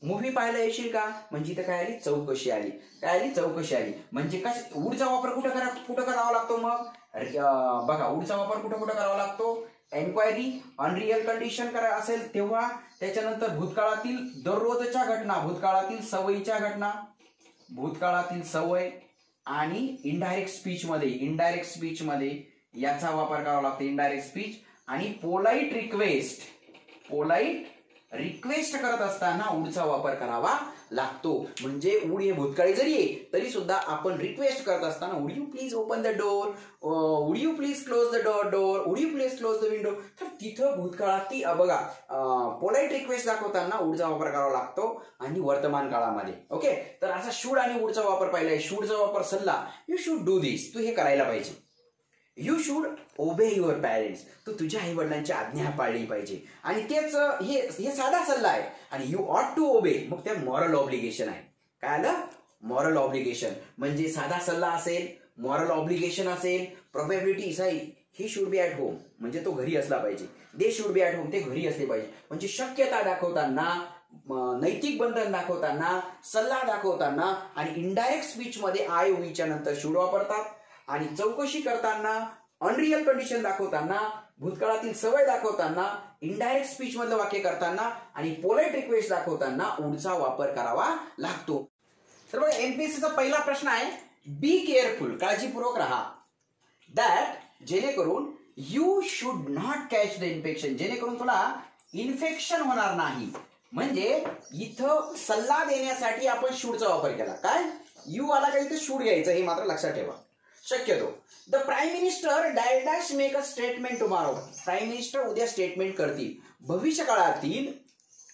मूव्ही पाहायला येशील का. म्हणजे इथं काय आली? चौकशी आली. काय आली? चौकशी आली. म्हणजे वुडचा वापर कुठं करावा लागतो? मग बघा वुडचा वापर कुठं करावा लागतो? एन्क्वायरी अनरियल कंडिशन असेल तेव्हा, त्याच्यानंतर भूतकाळातील दररोजच्या घटना, भूतकाळातील सवयीच्या घटना, भूतकाळातील सवय आणि इनडायरेक्ट स्पीच मध्ये याचा वापर करावा लागतो, इनडायरेक्ट स्पीच. आणि पोलाइट रिक्वेस्ट करत असताना वूडचा वापर करावा लागतो. म्हणजे वूड हे भूतकाळी जरी आहे तरी सुद्धा आपण रिक्वेस्ट करत असताना would you please open the door, would you please close the door, would you please close the window. तर तिथं भूतकाळात ती बघा पोलाइट रिक्वेस्ट दाखवताना वूडचा वापर करावा लागतो. आणि वर्तमान काळामध्ये ओके, तर असा शूड आणि वूडचा वापर पाहिलाय. शूडचा वापर सल्ला, यू शुड डू दिस, तू हे करायला पाहिजे. You should obey your parents, तू तुझ्या आई वडिलांची आज्ञा पाळली पाहिजे. आणि तेच हे साधा सल्ला आहे. आणि यू ऑट टू ओबे, मग त्या मॉरल ऑब्लिगेशन आहे. काय आलं? Moral obligation. म्हणजे साधा सल्ला असेल, मॉरल ऑब्लिगेशन असेल, प्रोबॅबिलिटी असेल, ही शुड बी ॲट होम, म्हणजे तो घरी असला पाहिजे. दे शुड बी ॲट होम, ते घरी असले पाहिजे. म्हणजे शक्यता दाखवताना, नैतिक बंधन दाखवताना, सल्ला दाखवताना आणि इनडायरेक्ट स्पीच मध्ये आय वीच्या नंतर शुड वापरतात. आणि चौकशी करताना, अनरियल कंडिशन दाखवताना, भूतकाळातील सवय दाखवताना, इनडायरेक्ट स्पीच मधलं वाक्य करताना आणि पोलाइट रिक्वेस्ट दाखवताना वूडचा वापर करावा लागतो. तर बघा एमपीएससीचा पहिला प्रश्न आहे, बी केअरफुल, काळजीपूर्वक राहा. दॅट, जेणेकरून you should not catch the infection, जेणेकरून तुला इन्फेक्शन होणार नाही. म्हणजे इथं सल्ला देण्यासाठी आपण शूडचा वापर केला. काय? यू आला का इथे शूड घ्यायचं, हे मात्र लक्षात ठेवा शक्यतो. The prime minister dash make a statement tomorrow, prime minister उद्या स्टेटमेंट करतील. भविष्य काळातील,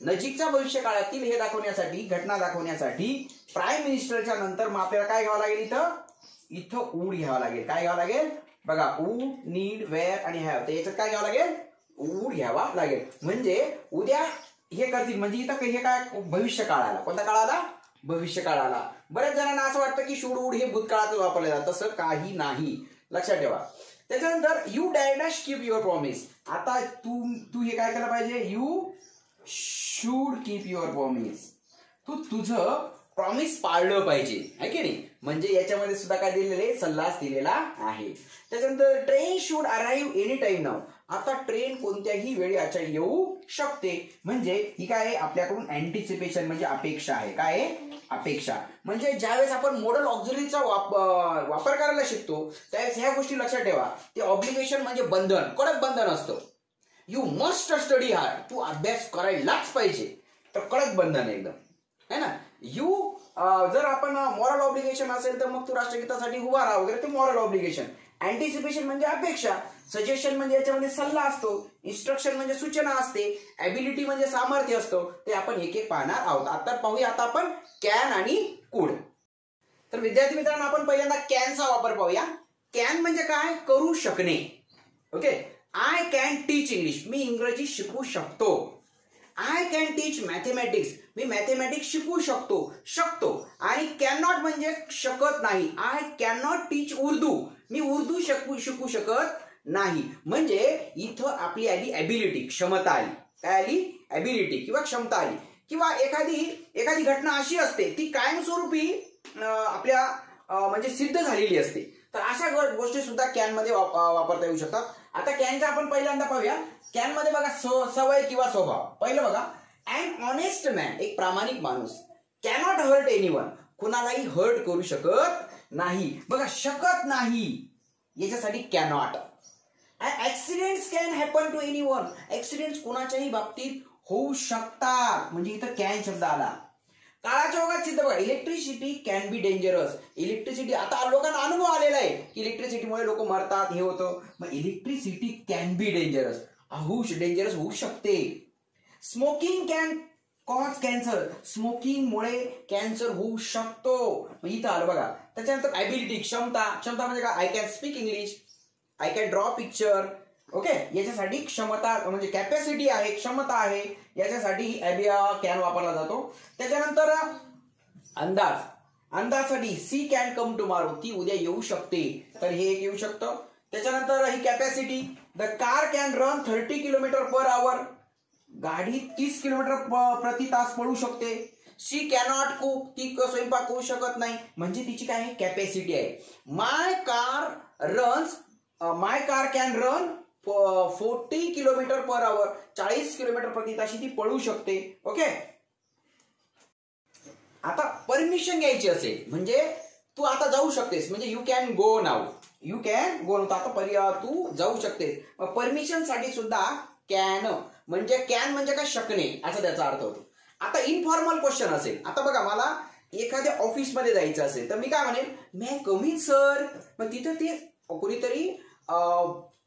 नजीकच्या भविष्य काळातील हे दाखवण्यासाठी, घटना दाखवण्यासाठी प्राईम मिनिस्टरच्या नंतर मग आपल्याला काय घ्यावं लागेल? इथं वूड घ्यावं लागेल. काय घ्यावं लागेल? बघा, वूड, नीड, वेअर आणि हॅव. तर याच्यात काय घ्यावं लागेल? वूड घ्यावा लागेल. म्हणजे उद्या हे करतील, म्हणजे इथं हे काय भविष्य काळाला. कोणता काळाला? भविष्य काळाला. बऱ्याच जणांना असं वाटतं की शूड वूड हे भूतकाळात वापरले जातं, तसं काही नाही, लक्षात ठेवा. त्याच्यानंतर you dash keep your promise. आता तू हे काय केलं पाहिजे? You should keep your promise, तू तुझं प्रॉमिस पाळलं पाहिजे, आहे की नाही. म्हणजे याच्यामध्ये सुद्धा काय दिलेले? सल्लाच दिलेला आहे. त्याच्यानंतर train should arrive any time now. आता ट्रेन कोणत्याही वेळी येऊ शकते. म्हणजे ही काय आहे? आपल्याकडून अँटिसिपेशन म्हणजे अपेक्षा आहे. काय आहे? अपेक्षा. म्हणजे ज्यावेळेस आपण मॉडल ऑक्झिलरीचा वापर करायला शिकतो त्यावेळेस ह्या गोष्टी लक्षात ठेवा. ते ऑब्लिगेशन म्हणजे बंधन, कडक बंधन असतं. यू मस्ट स्टडी हार्ड, तू अभ्यास करायलाच पाहिजे. तर कडक बंधन एकदम, है ना. यू जर आपण मॉरल ऑब्लिगेशन असेल तर मग तू राष्ट्रगीतासाठी उभा राहा वगैरे, ते मॉरल ऑब्लिगेशन. अँटिसिपेशन म्हणजे अपेक्षा. सजेशन म्हणजे याच्यामध्ये सल्ला असतो. इन्स्ट्रक्शन म्हणजे सूचना असते. ॲबिलिटी म्हणजे सामर्थ्य असतो. ते आपण एक एक पाहणार आहोत. आता पाहूया आता आपण कॅन आणि कुड. तर विद्यार्थी मित्रांनो, आपण पहिल्यांदा कॅनचा वापर पाहूया. कॅन म्हणजे काय? करू शकणे. Okay. I can teach English, मी इंग्रजी शिकवू शकतो. आय कॅन टीच मॅथमॅटिक्स, मी मॅथमॅटिक्स शिकवू शकतो. आणि कॅन नॉट म्हणजे शकत नाही. I can not teach Urdu, मी उर्दू शिकू शकत नाही. म्हणजे इथं आपली आली ॲबिलिटी, क्षमता आली. काय आली? ॲबिलिटी किंवा क्षमता आली. किंवा एखादी घटना अशी असते ती कायमस्वरूपी आपल्या म्हणजे सिद्ध झालेली असते. तर अशा गोष्टी सुद्धा कॅन मध्ये वापरता येऊ शकतात. आता कॅनचा आपण पहिल्यांदा पाहूया. कॅन मध्ये बघा सवय किंवा स्वभाव. पहिलं बघा, अन ऑनेस्ट मॅन, एक प्रामाणिक माणूस. कॅनॉट हर्ट एनीवन, कुणालाही हर्ट करू शकत नाही. बघा, शकत नाही याच्यासाठी cannot. Accidents can happen to anyone, accidents कुणाच्याही बाबतीत होऊ शकतात. म्हणजे इथं कॅन शब्द आला. काळाच्या ओघात सिद्ध बघा, electricity can be dangerous. Electricity, आता लोकांना अनुभव आलेला आहे की इलेक्ट्रिसिटीमुळे लोक मरतात, हे होतं. मग electricity can be dangerous, dangerous होऊ शकते. स्मोकिंग कॅन कॉज कॅन्सर, स्मोकिंगमुळे कॅन्सर होऊ शकतो. इथं आलं बघा. त्याच्यानंतर ॲबिलिटी, क्षमता म्हणजे काय? I can speak English, I can draw picture. Okay. याच्यासाठी क्षमता म्हणजे कॅपॅसिटी आहे, क्षमता आहे. याच्यासाठी कॅन वापरला जातो. त्याच्यानंतर अंदाजसाठी सी कॅन कम टुमॉरो, ती उद्या येऊ शकते. तर हे एक येऊ शकतं. त्याच्यानंतर ही capacity, the car can run 30 kilometre per hour, गाडी 30 किलोमीटर प्रति तास पळू शकते. शी कॅनॉट कुक, ती स्वयंपाक करू शकत नाही. म्हणजे तिची काय कॅपॅसिटी आहे. My car can run 40 kilometre per hour, 40 kilometre प्रति तास ती पळू शकते. ओके. आता परमिशन घ्यायची असेल म्हणजे तू आता जाऊ शकतेस, म्हणजे you can go now. You can go now. आता तू जाऊ शकतेस. परमिशन साठी सुद्धा कॅन म्हणजे काय शकणे असा त्याचा अर्थ होतो. आता इनफॉर्मल क्वेश्चन असेल, आता बघा मला एखाद्या ऑफिसमध्ये जायचं असेल तर मी काय म्हणेन, मे कम इन सर. मग तिथं ते कोणीतरी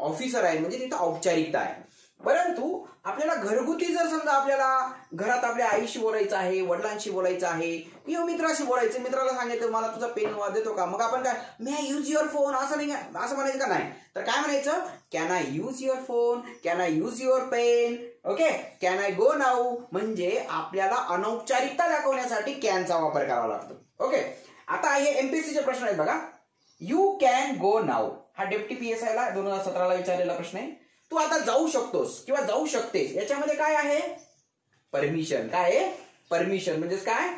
ऑफिसर आहे म्हणजे तिथं औपचारिकता आहे. परंतु आपल्याला घरगुती जर समजा आपल्याला घरात आपल्या आईशी बोलायचं आहे, वडिलांशी बोलायचं आहे किंवा मित्राशी बोलायचं, मित्राला सांगायचं मला तुझा पेन देतो का, मग आपण काय may I use your phone असं नाही, असं म्हणायचं का नाही, तर काय म्हणायचं, can I use your phone, can I use your pen. Okay. Can I go now म्हणजे आपल्याला अनौपचारिकता दाखवण्यासाठी कॅनचा वापर करावा लागतो. ओके. आता हे एमपीएससीचे प्रश्न आहेत बघा. यू कॅन गो नाऊ हा डेप्टी PSI ला 2017 विचारलेला प्रश्न आहे. तू आता जाऊ शकतोस किंवा जाऊ शकतेस, याच्यामध्ये काय आहे, परमिशन. काय आहे, परमिशन. म्हणजेच काय,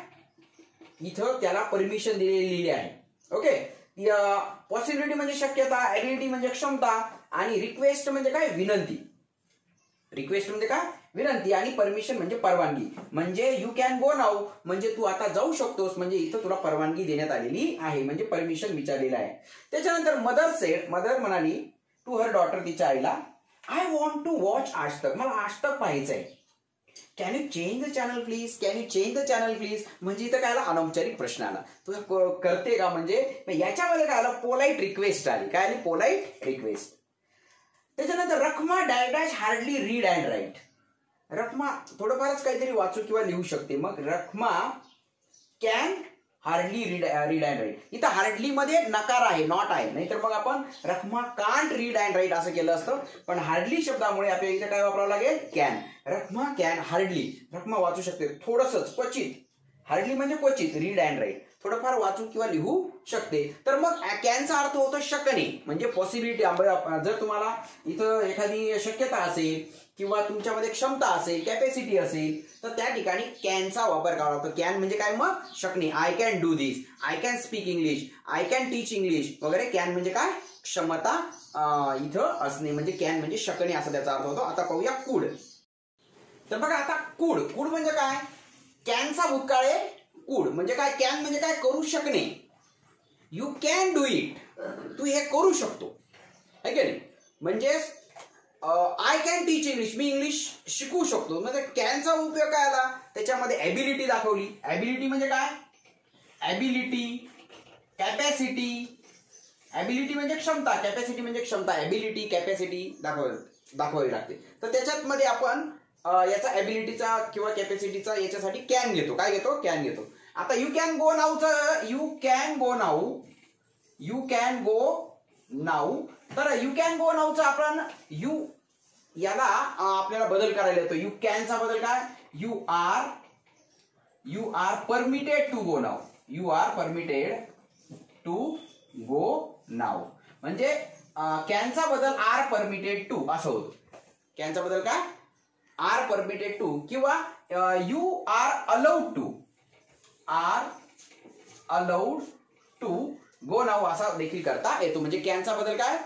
इथं त्याला परमिशन दिलेली आहे. ओके. पॉसिबिलिटी म्हणजे शक्यता, एबिलिटी म्हणजे क्षमता आणि रिक्वेस्ट म्हणजे काय, विनंती. रिक्वेस्ट म्हणजे काय, विनंती आणि परमिशन म्हणजे परवानगी. म्हणजे यू कॅन गो नाऊ म्हणजे तू आता जाऊ शकतोस, म्हणजे इथं तुला परवानगी देण्यात आलेली आहे, म्हणजे परमिशन विचारलेलं आहे. त्याच्यानंतर मदर म्हणाली टू हर डॉटर, तिच्या आईला, आय वॉन्ट टू वॉच आज तक, मला आज तक पाहायचंय. Can you change the channel please, can you change the channel please. म्हणजे इथं काय आला, अनौपचारिक प्रश्न आला, तुझं करते का, म्हणजे याच्यामध्ये काय आलं, पोलाइट रिक्वेस्ट आली. काय आली, पोलाइट रिक्वेस्ट. त्याच्यानंतर Rakhma dash hardly read and write. Rakhma थोडंफारच काहीतरी वाचू किंवा लिहू शकते, मग Rakhma can hardly read and write. इथं हार्डली मध्ये नकार आहे, नॉट आहे, नाहीतर मग आपण Rakhma can't read and write असं केलं असतं. पण हार्डली शब्दामुळे आपल्याला इथे काय वापरावं लागेल, can. Rakhma can hardly, Rakhma वाचू शकते थोडंसंच, क्वचित. हार्डली म्हणजे क्वचित, रीड अँड राईट थोडंफार वाचू किंवा लिहू शकते. तर मग कॅनचा अर्थ होतो शकणे, म्हणजे पॉसिबिलिटी. जर तुम्हाला इथं एखादी शक्यता असेल किंवा तुमच्यामध्ये क्षमता असेल, कॅपॅसिटी असेल, तर त्या ठिकाणी कॅनचा वापर करावा लागतो. कॅन म्हणजे काय, मग शकणे. I can do this, I can speak English, I can teach English वगैरे. कॅन म्हणजे काय, क्षमता इथं असणे, म्हणजे कॅन म्हणजे शकणे असा त्याचा अर्थ होतो. आता पाहूया कूड. तर बघा आता कूड म्हणजे काय, कॅनचा भूतकाळ आहे कूड. म्हणजे काय, कॅन म्हणजे काय, करू शकणे. यू कॅन डू इट, तू हे करू शकतो, है की नाही. म्हणजे I can teach English, me English शिकू शकतो. म्हणजे कॅनचा उपयोग काय आला, त्याच्यामध्ये एबिलिटी दाखवली. एबिलिटी म्हणजे काय, एबिलिटी, कॅपॅसिटी. एबिलिटी म्हणजे क्षमता, कॅपॅसिटी म्हणजे क्षमता. एबिलिटी, कॅपॅसिटी दाखवावी लागते. तर त्याच्यात मध्ये आपण याचा एबिलिटीचा किंवा कॅपॅसिटीचा याच्यासाठी कॅन घेतो. काय घेतो, कॅन घेतो. आता यू कॅन गो नाऊचं, you can go now, you can go now. तर यू कॅन गो नाऊचं आपण याला आपल्याला बदल करायला येतो. यू कॅनचा बदल काय, you are permitted to go now. You are permitted to go now म्हणजे कॅनचा बदल आर परमिटेड टू असं होतं. कॅनचा बदल काय, आर परमिटेड टू किंवा you are allowed to go now असा देखील करता येतो. म्हणजे कॅनचा बदल काय,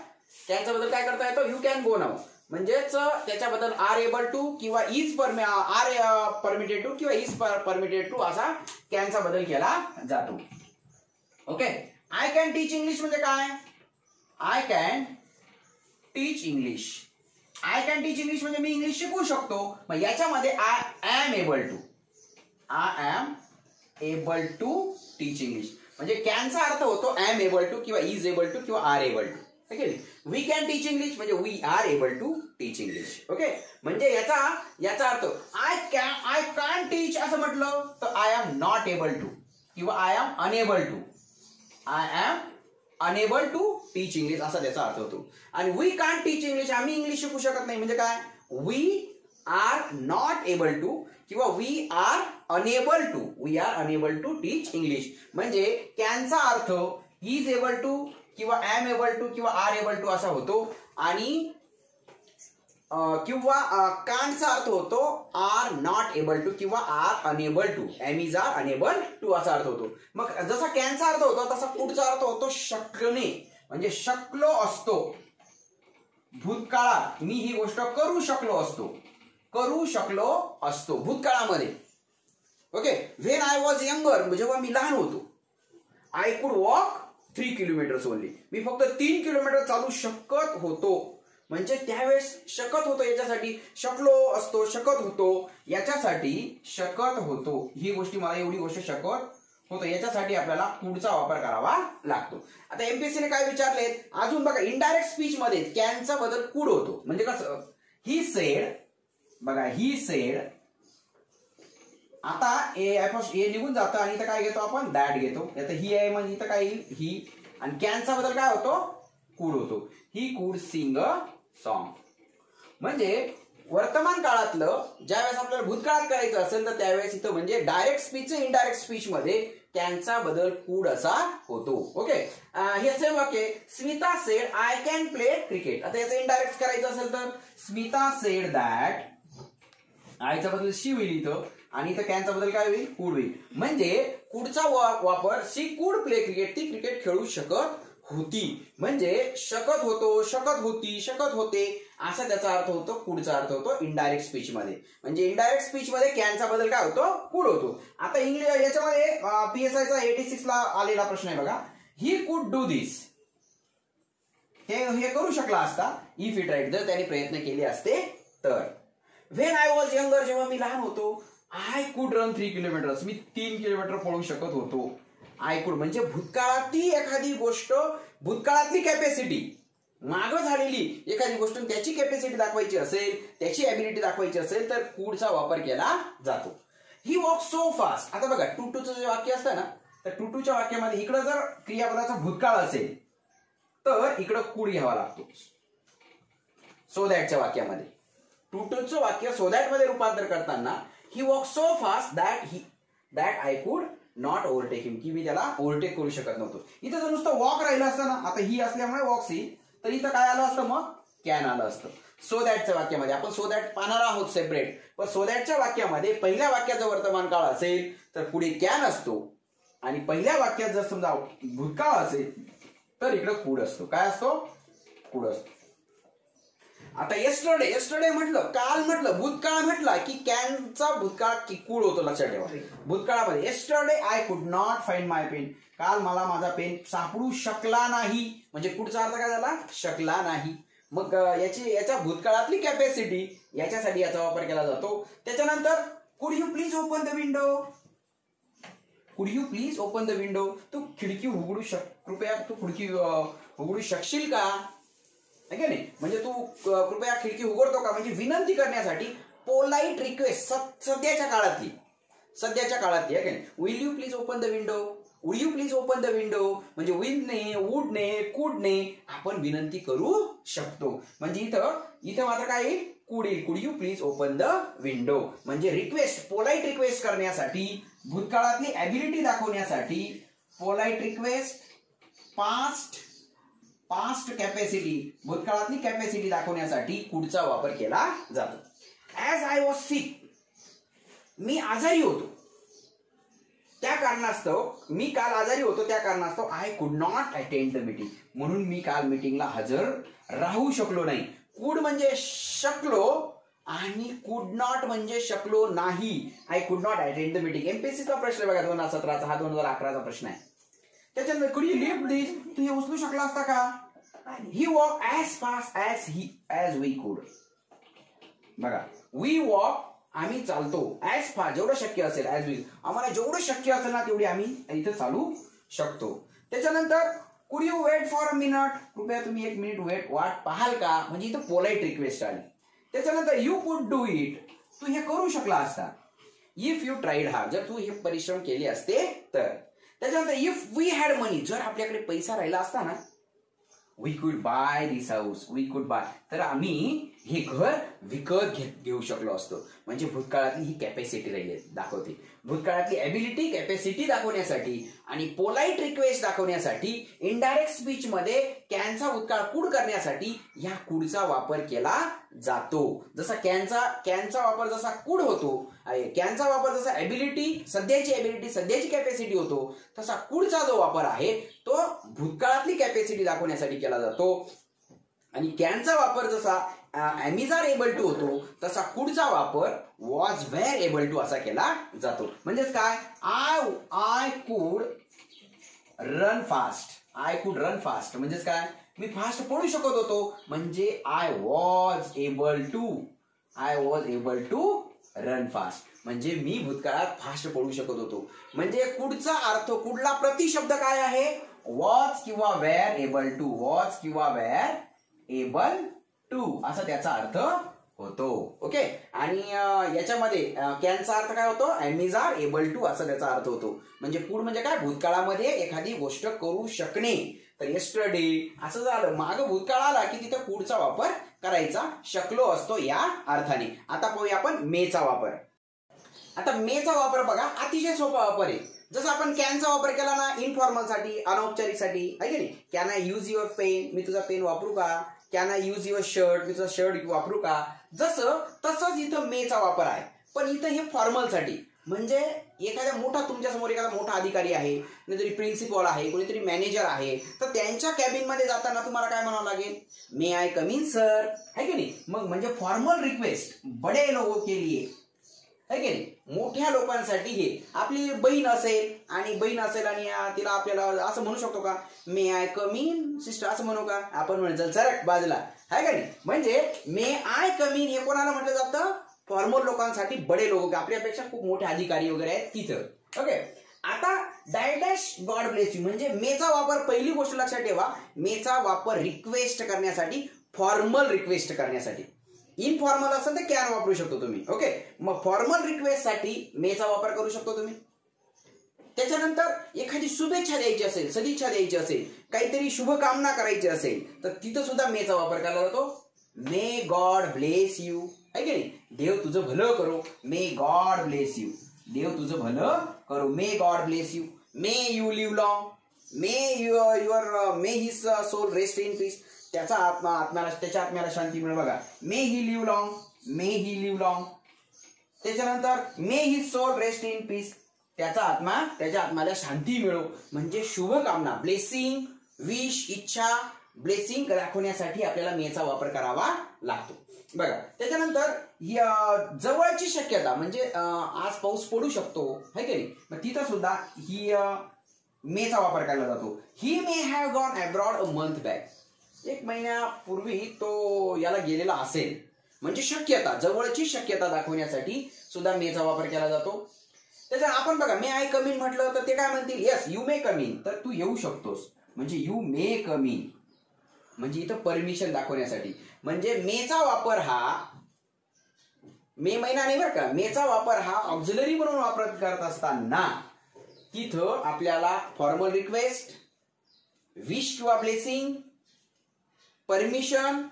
करता येतो, यू कॅन गो नाऊ. म्हणजेच त्याच्याबद्दल आर एबल टू किंवा आर परमिटेड टू किंवा इज परमिटेड टू असा कॅनचा बदल केला जातो. Okay. I can teach English म्हणजे काय, I can teach English. I can teach English म्हणजे मी इंग्लिश शिकवू शकतो. मग याच्यामध्ये I am able to teach English म्हणजे कॅनचा अर्थ होतो एम एबल टू किंवा इज एबल टू किंवा are able to. We can teach English म्हणजे we R able to teach English. Okay. म्हणजे याचा अर्थ आय कॅन टीच असं म्हटलं तर I am not able to किंवा I am unable to teach English असा त्याचा अर्थ होतो. आणि वी कॅन टीच इंग्लिश, आम्ही इंग्लिश शिकू शकत नाही म्हणजे काय, we are not able to किंवा we are unable to teach English. म्हणजे कॅनचा अर्थ इज एबल टू किंवा एम एबल टू किंवा आर एबल टू असा होतो. आणि किंवा कांटचा अर्थ होतो आर नॉट एबल टू किंवा are unable to, am is are unable to असा अर्थ होतो. मग जसा कॅनचा अर्थ होतो तसा पुढचा अर्थ होतो शकणे म्हणजे शकलो असतो. भूतकाळात मी ही गोष्ट करू शकलो असतो भूतकाळामध्ये. Okay, when I was younger, जेव्हा मी लहान होतो, I could walk 3 kilometres only, मी फक्त 3 किलोमीटर चालू शकत होतो. म्हणजे त्यावेळेस शकत होतो याच्यासाठी शकलो असतो, शकत होतो याच्यासाठी शकत होतो, ही गोष्टी मला एवढी गोष्ट शकत होतो याच्यासाठी आपल्याला कुडचा वापर करावा लागतो. आता एमपीएससीने काय विचारले अजून बघा, इनडायरेक्ट स्पीच मध्ये कॅनचा बदल कुड होतो. म्हणजे कसं, ही सेड, बघा ही सेड, आता ए निघून जातं आणि इथं काय घेतो आपण, दॅट घेतो. आता ही आहे म्हणजे इथं काय येईल, ही, आणि कॅनचा बदल काय होतो, कुड होतो. He could sing a song. म्हणजे वर्तमान काळातलं ज्यावेळेस आपल्याला भूतकाळात करायचं असेल तर त्यावेळेस इथं म्हणजे डायरेक्ट स्पीच इनडायरेक्ट स्पीच मध्ये कॅनचा बदल कुड असा होतो. ओके, हे सेम वाक्य, Smita said I can play cricket. आता याचं इनडायरेक्ट करायचं असेल तर स्मिता सेड दॅट, आयचा बदल शी होईल इथं, आणि इथं कॅनचा बदल काय होईल, कुड होईल. म्हणजे कुडचा वापर, शी कुड प्ले क्रिकेट, ती क्रिकेट खेळू शकत होती. म्हणजे शकत होतो, शकत होती, शकत होते असा त्याचा अर्थ होतो, कुडचा अर्थ होतो इनडायरेक्ट स्पीच मध्ये. म्हणजे इनडायरेक्ट स्पीच मध्ये कॅनचा बदल काय होतो, कुड होतो. आता इंग्लिश याच्यामध्ये PSIचा 86 ला आलेला प्रश्न आहे बघा, ही कुड डू दिस, हे करू शकला असता, इफ इट राईट, जर त्याने प्रयत्न केले असते तर. व्हेन आय वॉज यंगर, जेव्हा मी लहान होतो, I could run 3 kilometres, me 3 kilometre पळू शकत होतो. आय कुड म्हणजे भूतकाळातली एखादी गोष्ट, भूतकाळातली कॅपॅसिटी, मागं झालेली एखादी गोष्ट त्याची कॅपॅसिटी दाखवायची असेल, त्याची ॲबिलिटी दाखवायची असेल तर कुडचा वापर केला जातो. ही वॉक सो फास्ट. आता बघा टू जे वाक्य असतं ना, तर टूच्या वाक्यामध्ये इकडं जर क्रियापदाचा भूतकाळ असेल तर इकडं कुड घ्यावा लागतो. सो दॅटच्या वाक्यामध्ये टूचं वाक्य सो दॅट मध्ये रूपांतर करताना he walk so fast that I could not overtake him, की मी त्याला ओव्हरटेक करू शकत नव्हतो. इथं जर नुसतं वॉक राहिलं असतं ना, आता ही असल्यामुळे वॉक्स येईल, तर इथं काय आलं असतं, मग कॅन आलं असतं. सो दॅटच्या वाक्यामध्ये आपण सो दॅट पाहणार आहोत सेपरेट, पण सो दॅटच्या वाक्यामध्ये पहिल्या वाक्याचा वर्तमान काळ असेल तर पुढे कॅन असतो, आणि पहिल्या वाक्यात जर समजा भूतकाळ असेल तर इकडे कुड असतो. काय असतो, कुड असतो. आता येस्टरडे म्हटलं, काल म्हटलं, भूतकाळ म्हटला की कॅनचा भूतकाळ की कुड होतो, लक्षात ठेवा. भूतकाळामध्ये yesterday I could not find my pen, काल मला माझा पेन सापडू शकला नाही, म्हणजे कुडचा अर्थ काय झाला, शकला नाही. मग याच्या भूतकाळातली कॅपॅसिटी याच्यासाठी याचा वापर केला जातो. त्याच्यानंतर could you please open the window, could you please open the window, तू खिडकी उघडू कृपया तू खिडकी उघडू शकशील का, आहे नाही. म्हणजे तू कृपया खिडकी उघडतो का, म्हणजे विनंती करण्यासाठी पोलाइट रिक्वेस्ट, सध्याच्या काळातली आहे. Will you please open the window, would you please open the window, म्हणजे विलने, वुडने, कुडने आपण विनंती करू शकतो. म्हणजे इथं मात्र काय येईल, कुड येईल. Could you please open the window म्हणजे रिक्वेस्ट, पोलाइट रिक्वेस्ट करण्यासाठी, भूतकाळातली ॲबिलिटी दाखवण्यासाठी, पोलाइट रिक्वेस्ट, पास्ट कॅपॅसिटी, भूतकाळातली कॅपॅसिटी दाखवण्यासाठी कुडचा वापर केला जातो. ॲज आय वॉज सिक, मी आजारी होतो त्या कारणास्तव, मी काल आजारी होतो त्या कारणास्तव I could not attend the meeting, म्हणून मी काल मीटिंगला हजर राहू शकलो नाही. कुड म्हणजे शकलो आणि कुड नॉट म्हणजे शकलो नाही. I could not attend the meeting. एमपीएससीचा प्रश्न बघा 2017चा, हा 2011चा प्रश्न आहे. त्याच्यानंतर कुड यू लिफ्ट दिस, तू हे उचलू शकला असता का. He walk as fast as we could. बघा वी वॉक, आम्ही चालतो, ॲज फास्ट जेवढं शक्य असेल, ॲज वी आम्हाला जेवढं शक्य असेल ना तेवढी आम्ही इथं चालू शकतो. त्याच्यानंतर could you wait for a minute, कृपया तुम्ही 1 मिनिट वाट पाहाल का, म्हणजे इथं पोलाइट रिक्वेस्ट आली. त्याच्यानंतर यू कुड डू इट, तू हे करू शकला असता. इफ यू ट्राईड हार्ड, जर तू हे परिश्रम केले असते तर. त्याच्यानंतर इफ वी हॅड मनी, जर आपल्याकडे पैसा राहिला असता ना, we could buy this house, we could buy, तर आम्ही हे घर विकत घेऊ शकलो असतो. म्हणजे भूतकाळातली ही कॅपॅसिटी राहिली दाखवते, भूतकाळातली ॲबिलिटी, कॅपॅसिटी दाखवण्यासाठी आणि पोलाइट रिक्वेस्ट दाखवण्यासाठी इनडायरेक्ट स्पीच मध्ये कॅनचा भूतकाळ कुड करण्यासाठी या कुडचा वापर केला जातो. जसा कॅनचा वापर जसा कुड होतो, कॅनचा वापर जसा ॲबिलिटी, सध्याची कॅपॅसिटी होतो, तसा कुडचा जो वापर आहे तो भूतकाळातली कॅपॅसिटी दाखवण्यासाठी केला जातो. आणि कॅनचा वापर जसा एमिज आर एबल टू होतो तसा कुडचा वापर वॉज वेअर एबल टू असा केला जातो. म्हणजेच काय, I could run fast. I could run fast म्हणजेच काय, मी फास्ट पळू शकत होतो. म्हणजे I was able to run fast. म्हणजे मी भूतकाळात फास्ट पळू शकत होतो. म्हणजे कुडचा अर्थ, कुडला प्रतिशब्द काय आहे, वॉज किंवा वेअर एबल टू. वॉज किंवा वेअर एबल टू असा त्याचा अर्थ होतो. ओके. आणि याच्यामध्ये कॅनचा अर्थ काय होतो, एमिज आर एबल टू असा त्याचा अर्थ होतो. म्हणजे कुड म्हणजे काय, भूतकाळामध्ये एखादी गोष्ट करू शकणे. तर येस्टरडे असं झालं, माग भूतकाळ आला की तिथे कुडचा वापर करायचा शकलो असतो या अर्थाने. आता पाहूया आपण मेचा वापर. आता मेचा वापर बघा, अतिशय सोपा वापर आहे. जसं आपण कॅनचा वापर केला ना इनफॉर्मल साठी, अनौपचारिक साठी, आहे की नाही. Can I use your pen, मी तुझा पेन वापरू का. Can I use your shirt, मी तुझा शर्ट वापरू का. जसं तसंच इथं मेचा वापर आहे. पण इथं हे फॉर्मल साठी. म्हणजे एखाद्या मोठा, तुमच्या समोर एखादा मोठा अधिकारी आहे, कोणीतरी प्रिन्सिपल आहे, कोणीतरी मॅनेजर आहे, तर त्यांच्या कॅबिन मध्ये जाताना तुम्हाला काय म्हणावं लागेल, may I come in sir, है की नाही. मग म्हणजे फॉर्मल रिक्वेस्ट बडे लोगों के लिए, है की नाही. मोठ्या लोकांसाठी हे. आपली बहीण असेल आणि तिला आपल्याला असं म्हणू शकतो का, मे आय कम इन सिस्टर असं म्हणू का, आपण म्हणतो सरक बाजूला, है का नाही. म्हणजे मे आय कम इन हे कोणाला म्हटलं जातं, फॉर्मल लोकांसाठी, बडे लोक, आपल्यापेक्षा खूप मोठे अधिकारी वगैरे आहेत तिथं. ओके. आता डॅश गॉड ब्लेस यू म्हणजे मेचा वापर, पहिली गोष्ट लक्षात ठेवा, मेचा वापर रिक्वेस्ट करण्यासाठी, फॉर्मल रिक्वेस्ट करण्यासाठी. इनफॉर्मल असेल तर कॅन वापरू शकतो तुम्ही. ओके. मग फॉर्मल रिक्वेस्ट साठी मेचा वापर करू शकतो तुम्ही. त्याच्यानंतर एखादी शुभेच्छा द्यायची असेल, सदिच्छा द्यायची असेल, काहीतरी शुभकामना करायची असेल तर तिथं सुद्धा मेचा वापर केला जातो. मे गॉड ब्लेस यू, है की नाही. देव तुझं भलं करो, मे गॉड ब्लेस यू. देव तुझं भलं करो, may God bless you. May you live long, may his soul rest in peace. त्याच्या आत्म्याला शांती मिळेल. बघा, मे ही लिव्ह लॉंग, त्याच्यानंतर may his soul rest in peace. त्याच्या आत्म्याला शांती मिळो. म्हणजे शुभकामना, ब्लेसिंग, विश, इच्छा, ब्लेसिंग दाखवण्यासाठी आपल्याला मेचा वापर करावा लागतो. बघा, त्याच्यानंतर जवळची शक्यता म्हणजे आज पाऊस पडू शकतो, है की नाही. मग तिथं सुद्धा ही मेचा वापर केला जातो. He may have gone abroad a month back. 1 महिन्यापूर्वी तो याला गेलेला असेल. म्हणजे शक्यता, जवळची शक्यता दाखवण्यासाठी सुद्धा मेचा वापर केला जातो. त्याच्या आपण बघा, मे आय कम इन म्हटलं तर ते काय म्हणतील, yes you may come in, तर तू येऊ शकतोस. म्हणजे यू मे कम इन म्हणजे इथं परमिशन दाखवण्यासाठी. म्हणजे मेचा वापर हा, मे महिना नाही बरं का, मेचा वापर हा ऑक्झिलरी म्हणून वापर करत असताना तिथं आपल्याला फॉर्मल रिक्वेस्ट, विश किंवा blessing, permission,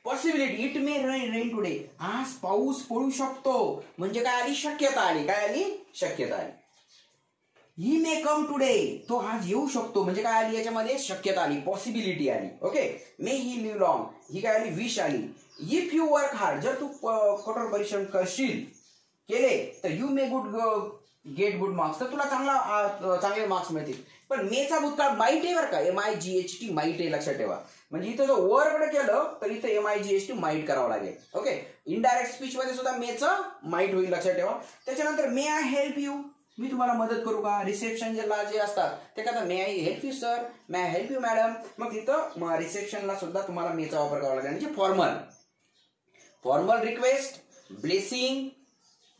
possibility, it may rain today, आज पाऊस पडू शकतो. म्हणजे काय आली, शक्यता आली. काय आली, शक्यता आली. ही मे कम टुडे, तो आज येऊ शकतो. म्हणजे काय आली, याच्यामध्ये शक्यता आली, पॉसिबिलिटी आली. ओके. मे ही लिव्ह लॉंग, ही काय आली, विश आली. इफ यू वर्क हार्ड, जर तू कठोर परिश्रम केले तर you may gate good marks, तर तुला चांगले मार्क्स मिळतील. पण मेचा भूतकाळ माईट आहे बरं का, MIGHT माईट आहे, लक्षात ठेवा. म्हणजे इथं जर वर्कडे केलं तर इथं MIGHT माईट करावं लागेल. ओके. इनडायरेक्ट स्पीच मध्ये सुद्धा मेचं माईट होईल, लक्षात ठेवा. त्याच्यानंतर मे आय हेल्प यू, मी तुम्हाला मदत करू का. रिसेप्शनला जे असतात ते काय, may I help you sir, may I help you madam. मग तिथं रिसेप्शनला सुद्धा तुम्हाला मेचा वापर करावा लागेल. म्हणजे formal request, blessing,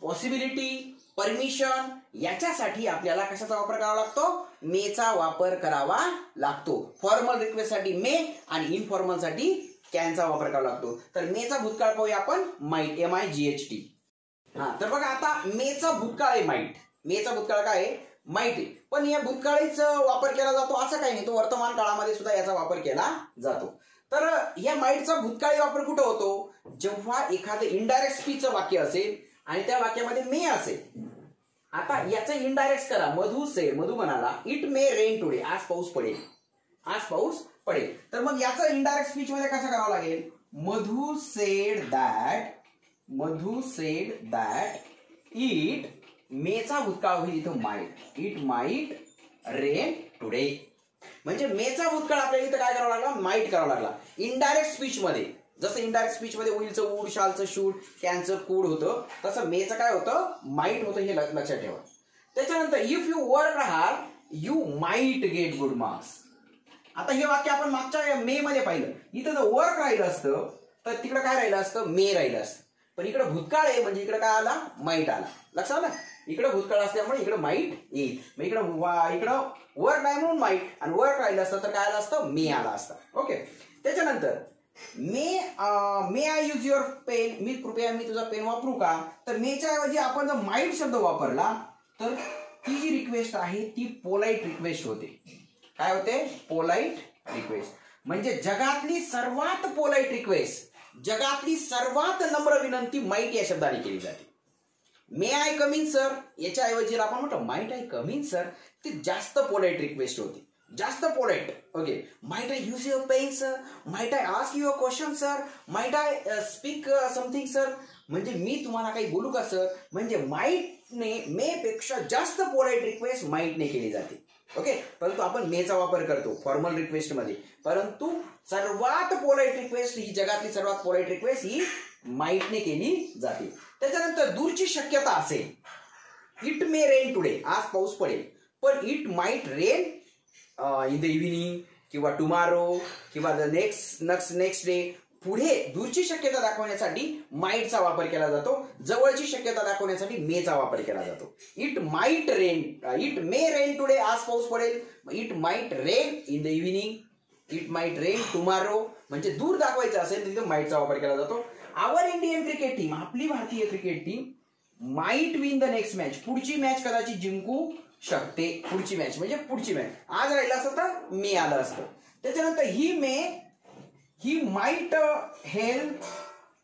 possibility, permission, याच्यासाठी आपल्याला कशाचा वापर करावा लागतो, मेचा वापर करावा लागतो. फॉर्मल रिक्वेस्ट साठी मे आणि इनफॉर्मल साठी कॅनचा वापर करावा लागतो. तर मेचा भूतकाळ पाहूया आपण, माईट, MIGHT. तर बघा, आता मेचा भूतकाळ आहे माईट. मेचा भूतकाळ काय आहे, माईट आहे. पण या भूतकाळीचा वापर केला जातो असं काही नाही, तो वर्तमान काळामध्ये सुद्धा याचा वापर केला जातो. तर या माईटचा भूतकाळी वापर कुठं होतो, जेव्हा एखादं इनडायरेक्ट स्पीचचं वाक्य असेल आणि त्या वाक्यामध्ये मे असेल. आता याचं इनडायरेक्ट करा, मधू म्हणाला इट मे रेन टुडे, आज पाऊस पडेल. तर मग याचं इनडायरेक्ट स्पीच मध्ये कसं करावं लागेल, मधू सेड दॅट इट, मेचा भूतकाळ होईल इथं might, it might rain today. म्हणजे मेचा भूतकाळ आपल्याला इथं काय करावा लागला, माईट करावा लागला. इनडायरेक्ट स्पीच मध्ये जसं इनडायरेक्ट स्पीच मध्ये उलचं उड, शालचं शूड, कॅनचं कूड होतं, तसं मेचं काय होतं, माईट होतं. हे लक्षात ठेवा. त्याच्यानंतर if you work hard you might get good marks. आता हे वाक्य आपण मागच्या मे मध्ये पाहिलं. इथं जर वर्क राहिलं असतं तर तिकडे काय राहिलं असतं, मे राहिलं असतं. पण इकडे भूतकाळ आहे म्हणजे इकडे काय आला, माईट आला. लक्षात आलं. इकडे भूतकाळ असल्यामुळे इकडे माईट येईल. मग इकडं वर्क नाही म्हणून माईट, आणि वर्क राहिलं असतं तर काय आलं असतं, मे आला असतं. ओके. त्याच्यानंतर may I use your pen, मी तुझा पेन वापरू का. तर मेच्या ऐवजी आपण जर माईट शब्द वापरला तर ती जी रिक्वेस्ट आहे ती पोलाईट रिक्वेस्ट होते. काय होते, पोलाईट रिक्वेस्ट. म्हणजे जगातली सर्वात पोलाईट रिक्वेस्ट, जगातली सर्वात नम्र विनंती माईट या शब्दाने केली जाते. May I come in sir याच्या ऐवजी आपण म्हणतो might I come in sir, ती जास्त पोलाईट रिक्वेस्ट होती, जास्त polite. Okay. Might I use your pen sir, might I ask you a question sir, might I speak something sir. म्हणजे मी तुम्हाला काही बोलू का सर. म्हणजे माईटने मे पेक्षा जास्त पोलाईट रिक्वेस्ट माईटने केली जाते. ओके. परंतु आपण मेचा वापर करतो फॉर्मल रिक्वेस्ट मध्ये, परंतु सर्वात पोलाईट रिक्वेस्ट ही, जगातली सर्वात पोलाईट रिक्वेस्ट ही माईटने केली जाते. त्याच्यानंतर दूरची शक्यता असेल, इट मे रेन टुडे, आज पाऊस पडेल, पण it might rain in the evening किंवा टुमारो किंवा द नेक्स्ट डे. पुढे दूरची शक्यता दाखवण्यासाठी माइटचा वापर केला जातो, जवळची शक्यता दाखवण्यासाठी मेचा वापर केला जातो. It might rain, it may rain today, आज पाऊस पडेल. It might rain in the evening, it might rain tomorrow. म्हणजे दूर दाखवायचं असेल तर तिथे माइटचा वापर केला जातो. आवर इंडियन क्रिकेट टीम, आपली भारतीय cricket team, might win the next match, पुढची मॅच कदाचित जिंकू शकते. पुढची मॅच म्हणजे पुढची मॅच, आज राहिलं असतं तर मे आलं असतं. त्याच्यानंतर he might help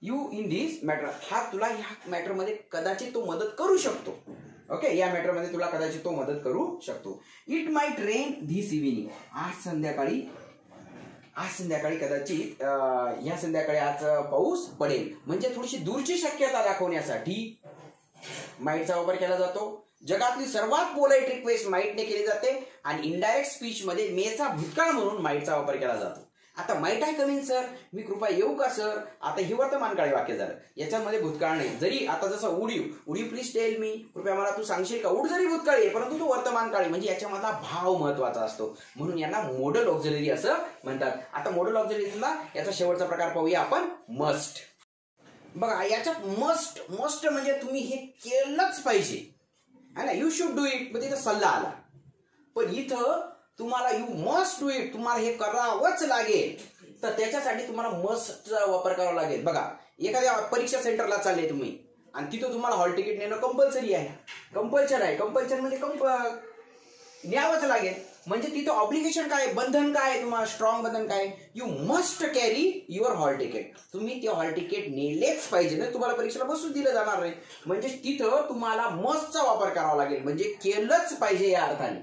you in this matter, हा तुला ह्या मॅटरमध्ये कदाचित तो मदत करू शकतो. ओके. या मॅटरमध्ये तुला कदाचित तो मदत करू शकतो. It might rain this evening, आज संध्याकाळी कदाचित या संध्याकाळी आज पाऊस पडेल. म्हणजे थोडीशी दूरची शक्यता दाखवण्यासाठी माइटचा वापर केला जातो. जगातली सर्वात पोलाईट रिक्वेस्ट माइटने केली जाते आणि इनडायरेक्ट स्पीच मध्ये मेचा भूतकाळ म्हणून माइटचा वापर केला जातो. आता might I come in sir, मी कृपया येऊ का सर. आता ही वर्तमानकाळी वाक्य झालं, याच्यामध्ये भूतकाळ नाही. जरी आता जसं would you please tell me, कृपया मला तू सांगशील का. वुड जरी भूतकाळी आहे परंतु तो वर्तमानकाळी, म्हणजे याच्यामधला भाव महत्वाचा असतो, म्हणून यांना मोडल ऑक्झिलरी असं म्हणतात. आता मोडल ऑक्झिलरीला याचा शेवटचा प्रकार पाहूया आपण, मस्ट. बघा याच्यात मस्ट म्हणजे तुम्ही हे केलंच पाहिजे है ना, यू शुड डू इट, मग तिथं सल्ला आला. पण इथं तुम्हाला यू मस्ट डू इट, तुम्हाला हे करावंच लागेल, तर त्याच्यासाठी तुम्हाला मस्टचा वापर करावा लागेल. बघा एखाद्या परीक्षा सेंटरला चालले तुम्ही आणि तिथं तुम्हाला हॉल तिकीट नेणं कंपल्सरी आहे, कंपल्शन म्हणजे न्यावंच लागेल. म्हणजे तिथं ऑब्लिगेशन काय, बंधन काय, तुम्हाला स्ट्रॉंग बंधन काय, you must carry your hall ticket, तुम्ही ते हॉल तिकीट नेलेच पाहिजे ना, तुम्हाला परीक्षेला बसून दिलं जाणार नाही. म्हणजे तिथं तुम्हाला मस्टचा वापर करावा लागेल, म्हणजे केलंच पाहिजे या अर्थाने.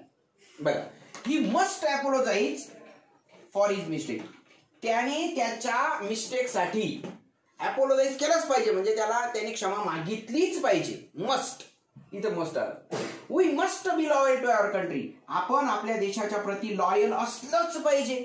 बघा, he must apologise for his mistake, त्याने त्याच्या मिस्टेकसाठी अपोलोजाइज केलंच पाहिजे, म्हणजे त्याने क्षमा मागितलीच पाहिजे. मस्ट, इथं मस्ट आलं. We must be loyal to our country, आपण आपल्या देशाच्या प्रती लॉयल असलंच पाहिजे.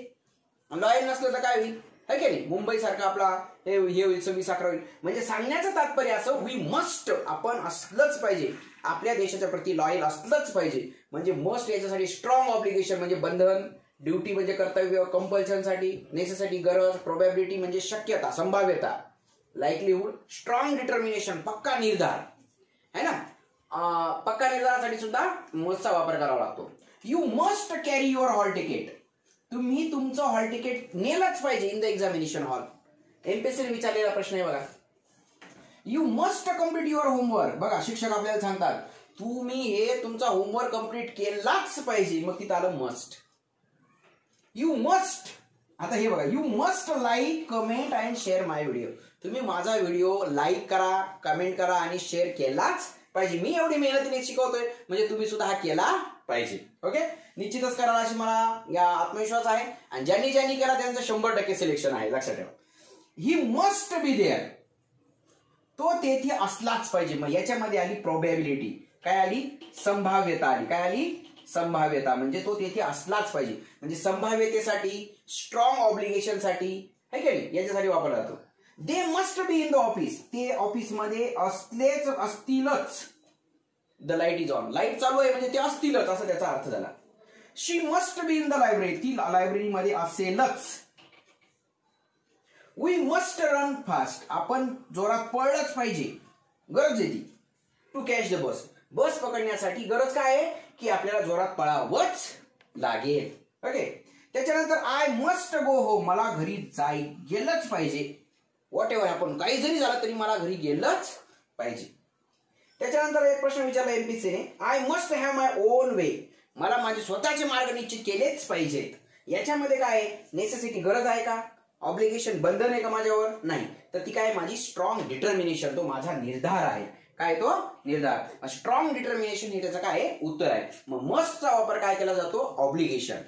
लॉयल नसलं तर काय होईल, है की नाही. मुंबई सारखा आपला हे होईल 26-11 होईल. म्हणजे सांगण्याचं तात्पर्य असं, वी मस्ट, आपण असलंच पाहिजे, आपल्या देशाच्या प्रती लॉयल असलंच पाहिजे. म्हणजे मस्ट याच्यासाठी स्ट्रॉंग ऑब्लिगेशन म्हणजे बंधन, ड्युटी म्हणजे कर्तव्य, कंपल्शन साठी, नेसेसिटी गरज, प्रोबॅबिलिटी म्हणजे शक्यता, संभाव्यता, लाईकलीहुड, स्ट्रॉंग डिटर्मिनेशन पक्का निर्धार है ना. पक्का निर्धारासाठी सुद्धा मस्टचा वापर करावा लागतो. You must carry your hall ticket, तुम्ही तुमचं हॉल तिकीट नेलंच पाहिजे इन द एक्झामिनेशन हॉल. एमपीएससीने विचारलेला प्रश्न आहे बघा. You must complete your homework, बघा शिक्षक आपल्याला सांगतात तुम्ही हे तुमचा होमवर्क कम्प्लीट केलाच पाहिजे, मग तिथं आलं मस्ट. यू मस्ट, आता हे बघा, you must like, comment and share my video, तुम्ही माझा व्हिडिओ लाईक करा, कमेंट करा आणि शेअर केलाच पाहिजे. मी एवढी मेहनतीने शिकवतोय म्हणजे तुम्ही सुद्धा हा केला पाहिजे. ओके, निश्चितच कराल अशी मला या आत्मविश्वास आहे, आणि ज्यांनी केला त्यांचं 100% सिलेक्शन आहे, लक्षात ठेवा. ही मस्ट बी देअर, तो तेथे असलाच पाहिजे. मग याच्यामध्ये आली प्रोबॅबिलिटी, काय आली, संभाव्यता आली, काय आली, संभाव्यता म्हणजे तो तेथे असलाच पाहिजे. म्हणजे संभाव्यतेसाठी, स्ट्रॉंग ऑब्लिगेशनसाठी है की नाही, याच्यासाठी वापरला जातो. They must be in the office, ते ऑफिसमध्ये असतीलच. The light is on, light चालू आहे म्हणजे ते असतीलच असं त्याचा अर्थ झाला. She must be in the library, ती लायब्ररीमध्ये असेलच. वी मस्ट रन फास्ट, आपण जोरात पळलंच पाहिजे, गरज आहे ती. टू कॅच द बस, बस पकडण्यासाठी गरज काय आहे की आपल्याला जोरात पळावंच लागेल. ओके. त्याच्यानंतर आय मस्ट गो होम, मला घरी गेलंच पाहिजे. व्हॉट एव्हर आपण काही जरी झालं तरी मला घरी गेलंच पाहिजे. त्याच्यानंतर एक प्रश्न विचारला एमपीसीने, I must have my own way, मला माझे स्वतःचे मार्ग निश्चित केलेच पाहिजेत. याच्यामध्ये काय आहे, नेसेसिटी गरज आहे का, ऑब्लिगेशन बंधन आहे का माझ्यावर, नाही. तर ती काय, माझी स्ट्रॉंग डिटर्मिनेशन, तो माझा निर्धार आहे. काय तो निर्धार, स्ट्रॉंग डिटर्मिनेशन हे त्याचं काय उत्तर आहे. मग मस्टचा वापर काय केला जातो, obligation,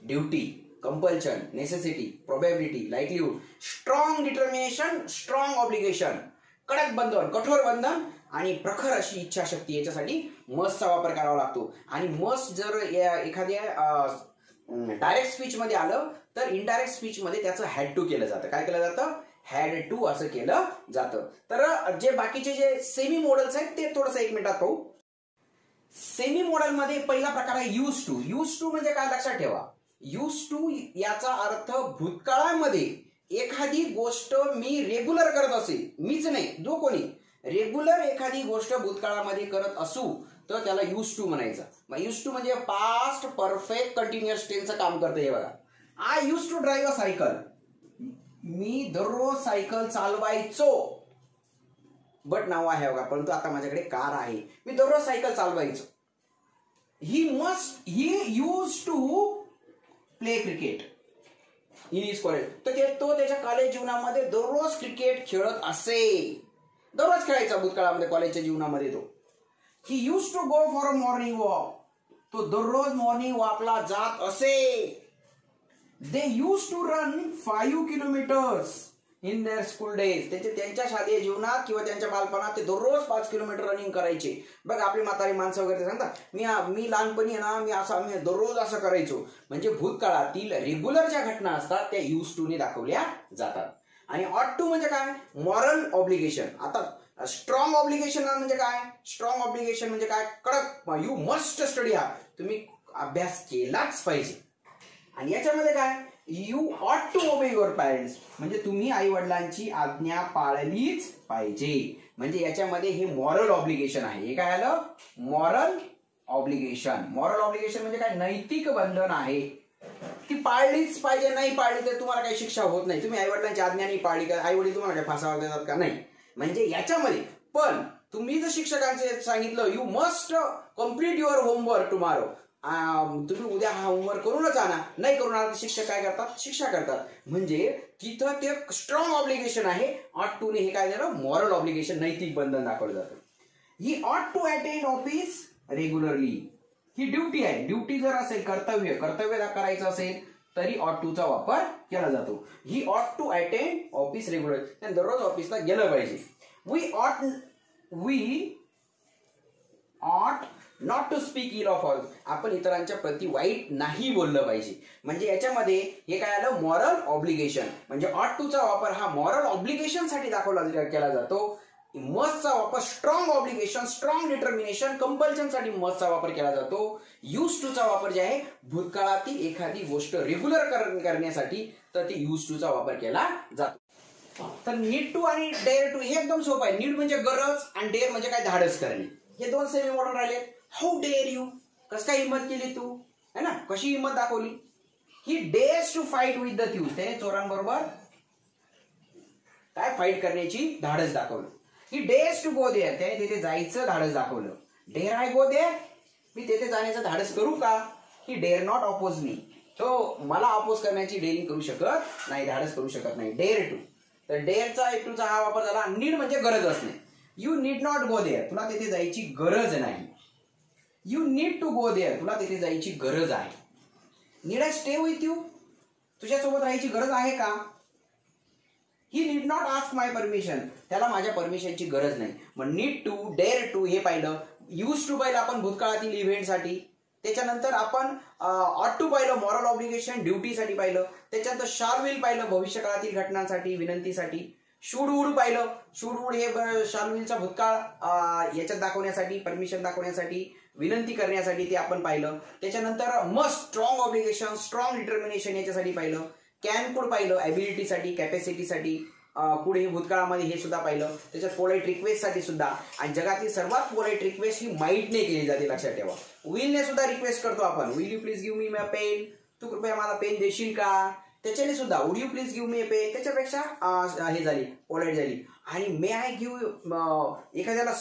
duty, compulsion, necessity, probability, likelihood, strong determination, strong obligation, कडक बंधन, कठोर बंधन आणि प्रखर अशी इच्छाशक्ती, याच्यासाठी मस्टचा वापर करावा लागतो. आणि मस्ट जर एखाद्या डायरेक्ट स्पीच मध्ये आलं तर इनडायरेक्ट स्पीच मध्ये त्याचं हॅड टू केलं जातं. काय केलं जातं, हॅड टू असं केलं जातं. तर जे बाकीचे जे सेमी मॉडेल्स आहेत ते थोडंसं एक मिनिटात पाहू. सेमी मॉडेल मध्ये पहिला प्रकार आहे यूज टू. यूज टू म्हणजे काय, लक्षात ठेवा, यूज टू याचा अर्थ भूतकाळामध्ये एखादी गोष्ट मी रेग्युलर करत असेल, मीच नाही जो कोणी रेग्युलर एखादी गोष्ट भूतकाळामध्ये करत असू तर त्याला यूज टू म्हणायचं. मग यूज टू म्हणजे पास्ट परफेक्ट कंटिन्युअस टेन्सचं काम करतं. हे बघा, I use to drive a cycle, मी दररोज सायकल चालवायचो. बट नाव आहे बघा, परंतु आता माझ्याकडे कार आहे, मी दररोज सायकल चालवायचो. He use to play cricket in his college, तर तो त्याच्या कॉलेज जीवनामध्ये दररोज क्रिकेट खेळत असे, दररोज खेळायचा भूतकाळामध्ये कॉलेजच्या जीवनामध्ये तो. He use to go for a morning walk, तो दररोज मॉर्निंग वॉकला जात असे. They use to run 5 kilometres in their school days, त्यांच्या शालेय जीवनात किंवा त्यांच्या बालपणात ते दररोज 5 किलोमीटर रनिंग करायचे. बघा आपली म्हातारी माणसं वगैरे सांगतात, मी लहानपणी ना मी दररोज असं करायचो. म्हणजे भूतकाळातील रेग्युलर ज्या घटना असतात त्या यूज टू ने दाखवल्या जातात. आणि ऑट टू म्हणजे काय, मॉरल ऑब्लिगेशन. आता स्ट्रॉंग ऑब्लिगेशन म्हणजे काय, स्ट्रॉंग ऑब्लिगेशन म्हणजे काय, कडक, यू मस्ट स्टडी, हा तुम्ही अभ्यास केलाच पाहिजे. आणि याच्यामध्ये काय, यू ऑट टू ओबे युअर पॅरेंट्स, म्हणजे तुम्ही आई वडिलांची आज्ञा पाळलीच पाहिजे. म्हणजे याच्यामध्ये हे मॉरल ऑब्लिगेशन आहे. हे काय आलं, मॉरल ऑब्लिगेशन. मॉरल ऑब्लिगेशन म्हणजे काय, नैतिक बंधन आहे, ती पाळलीच पाहिजे. नाही पाळली तर तुम्हाला काही शिक्षा होत नाही. तुम्ही आई वडिलांची आज्ञा नाही पाळली का आई वडील तुम्हाला काय फासावर देतात का, नाही. म्हणजे याच्यामध्ये पण तुम्ही जर शिक्षकांचे सांगितलं you must complete your homework tomorrow, तुम्ही उद्या हा होमवर्क करूनच आणा, नाही करून आणा, शिक्षक काय करतात, शिक्षा करतात. म्हणजे तिथं ते स्ट्रॉंग ऑब्लिगेशन आहे. ऑट टू ने हे काय झालं, मॉरल ऑब्लिगेशन, नैतिक बंधन दाखवलं जातं. He ought to attend office regularly, ही ड्युटी आहे. ड्युटी जर असेल, कर्तव्य करायचं असेल तरी ऑट टू चा वापर केला जातो. ही ought to attend office regular, दररोज ऑफिसला गेलं पाहिजे. We ought not to speak ill of all, आपण इतरांच्या प्रति वाईट नाही बोललं पाहिजे. म्हणजे याच्यामध्ये हे काय आलं, मॉरल ऑब्लिगेशन. म्हणजे ऑट टू चा वापर हा मॉरल ऑब्लिगेशन साठी केला जातो. मस्टचा वापर strong obligation, strong determination, compulsion साठी मस्टचा वापर केला जातो. यूज टू चा वापर जे आहे भूतकाळातील एखादी गोष्ट रेग्युलर करण्यासाठी, तर ती यूज टू चा वापर केला जातो. तर नीड टू आणि डेअर टू हे एकदम सोपं आहे. नीड म्हणजे गरज आणि डेअर म्हणजे काय, धाडस करणे. हे दोन सेमी मॉडल राहिले. हाऊ डेअर यू, कस काय हिंमत केली तू, है ना, कशी हिंमत दाखवली. He dares to fight with the thieves, त्याने चोरांबरोबर काय फाईट करण्याची धाडस दाखवलं. He dares to go there, त्याने तिथे जायचं धाडस दाखवलं. डेअर आय गो देअर, मी तिथे जाण्याचं धाडस करू का. He dare not oppose me, तो मला अपोज करण्याची डेअरिंग करू शकत नाही, धाडस करू शकत नाही. डेअर टू, तर डेअरचा टूचा हा वापर झाला. नीड म्हणजे गरज असणे. You need not go there, तुला तिथे जायची गरज नाही. You need to go there, तुला तिथे जायची गरज आहे. Need I stay with you, तुझ्यासोबत राहायची गरज आहे का. He need not ask my permission, त्याला माझ्या परमिशनची गरज नाही. मग नीड टू, डेअर टू हे पाहिलं. यूज टू पाहिलं आपण भूतकाळातील इव्हेंटसाठी, त्याच्यानंतर आपण ऑट टू पाहिलं, मॉरल ऑब्लिगेशन ड्युटीसाठी पाहिलं. त्याच्यानंतर शाल विल पाहिलं, भविष्यकाळातील घटनांसाठी विनंतीसाठी. शुड वुड पाहिलं, शुड वुड हे शाल विलचा भूतकाळ याच्यात दाखवण्यासाठी, परमिशन दाखवण्यासाठी, विनंती करण्यासाठी ते आपण पाहिलं. त्याच्यानंतर must strong obligation, strong determination याच्यासाठी पाहिलं. कॅन कुड पाहिलं, ॲबिलिटीसाठी, कॅपॅसिटीसाठी. पुढे भूतकाळामध्ये हे सुद्धा पाहिलं. त्याच्यात पोलाइट रिक्वेस्टसाठी सुद्धा. आणि जगातील सर्वात पोलाइट रिक्वेस्ट ही माइटने केली जाते, लक्षात ठेवा. विलने सुद्धा रिक्वेस्ट करतो आपण, will you please give me my pen, तू कृपया मला पेन देशील का. त्याच्याने सुद्धा would you please give me a pen, त्याच्यापेक्षा हे झाली, पोलाइट झाली. आणि मे आय गिव्ह, एखाद्याला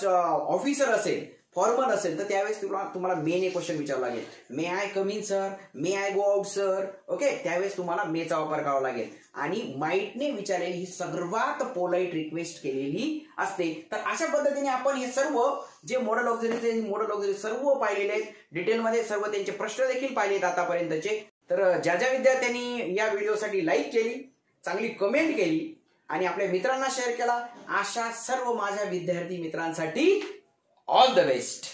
ऑफिसर असेल, फॉर्मल असेल, तर त्यावेळेस तुम्हाला मेन एक क्वेश्चन विचारावं लागेल, may I come in sir, may I go out sir. Okay, त्यावेळेस तुम्हाला मेचा वापर करावा लागेल. आणि माइटने विचारलेली ही सर्वात पोलाइट रिक्वेस्ट केलेली असते. तर अशा पद्धतीने आपण हे सर्व जे मॉडल ऑक्झिलरी सर्व पाहिलेले आहेत डिटेलमध्ये, सर्व त्यांचे प्रश्न देखील पाहिलेत आतापर्यंतचे. तर ज्या ज्या विद्यार्थ्यांनी या व्हिडिओसाठी लाईक केली, चांगली कमेंट केली आणि आपल्या मित्रांना शेअर केला, अशा सर्व माझ्या विद्यार्थी मित्रांसाठी ऑल द बेस्ट.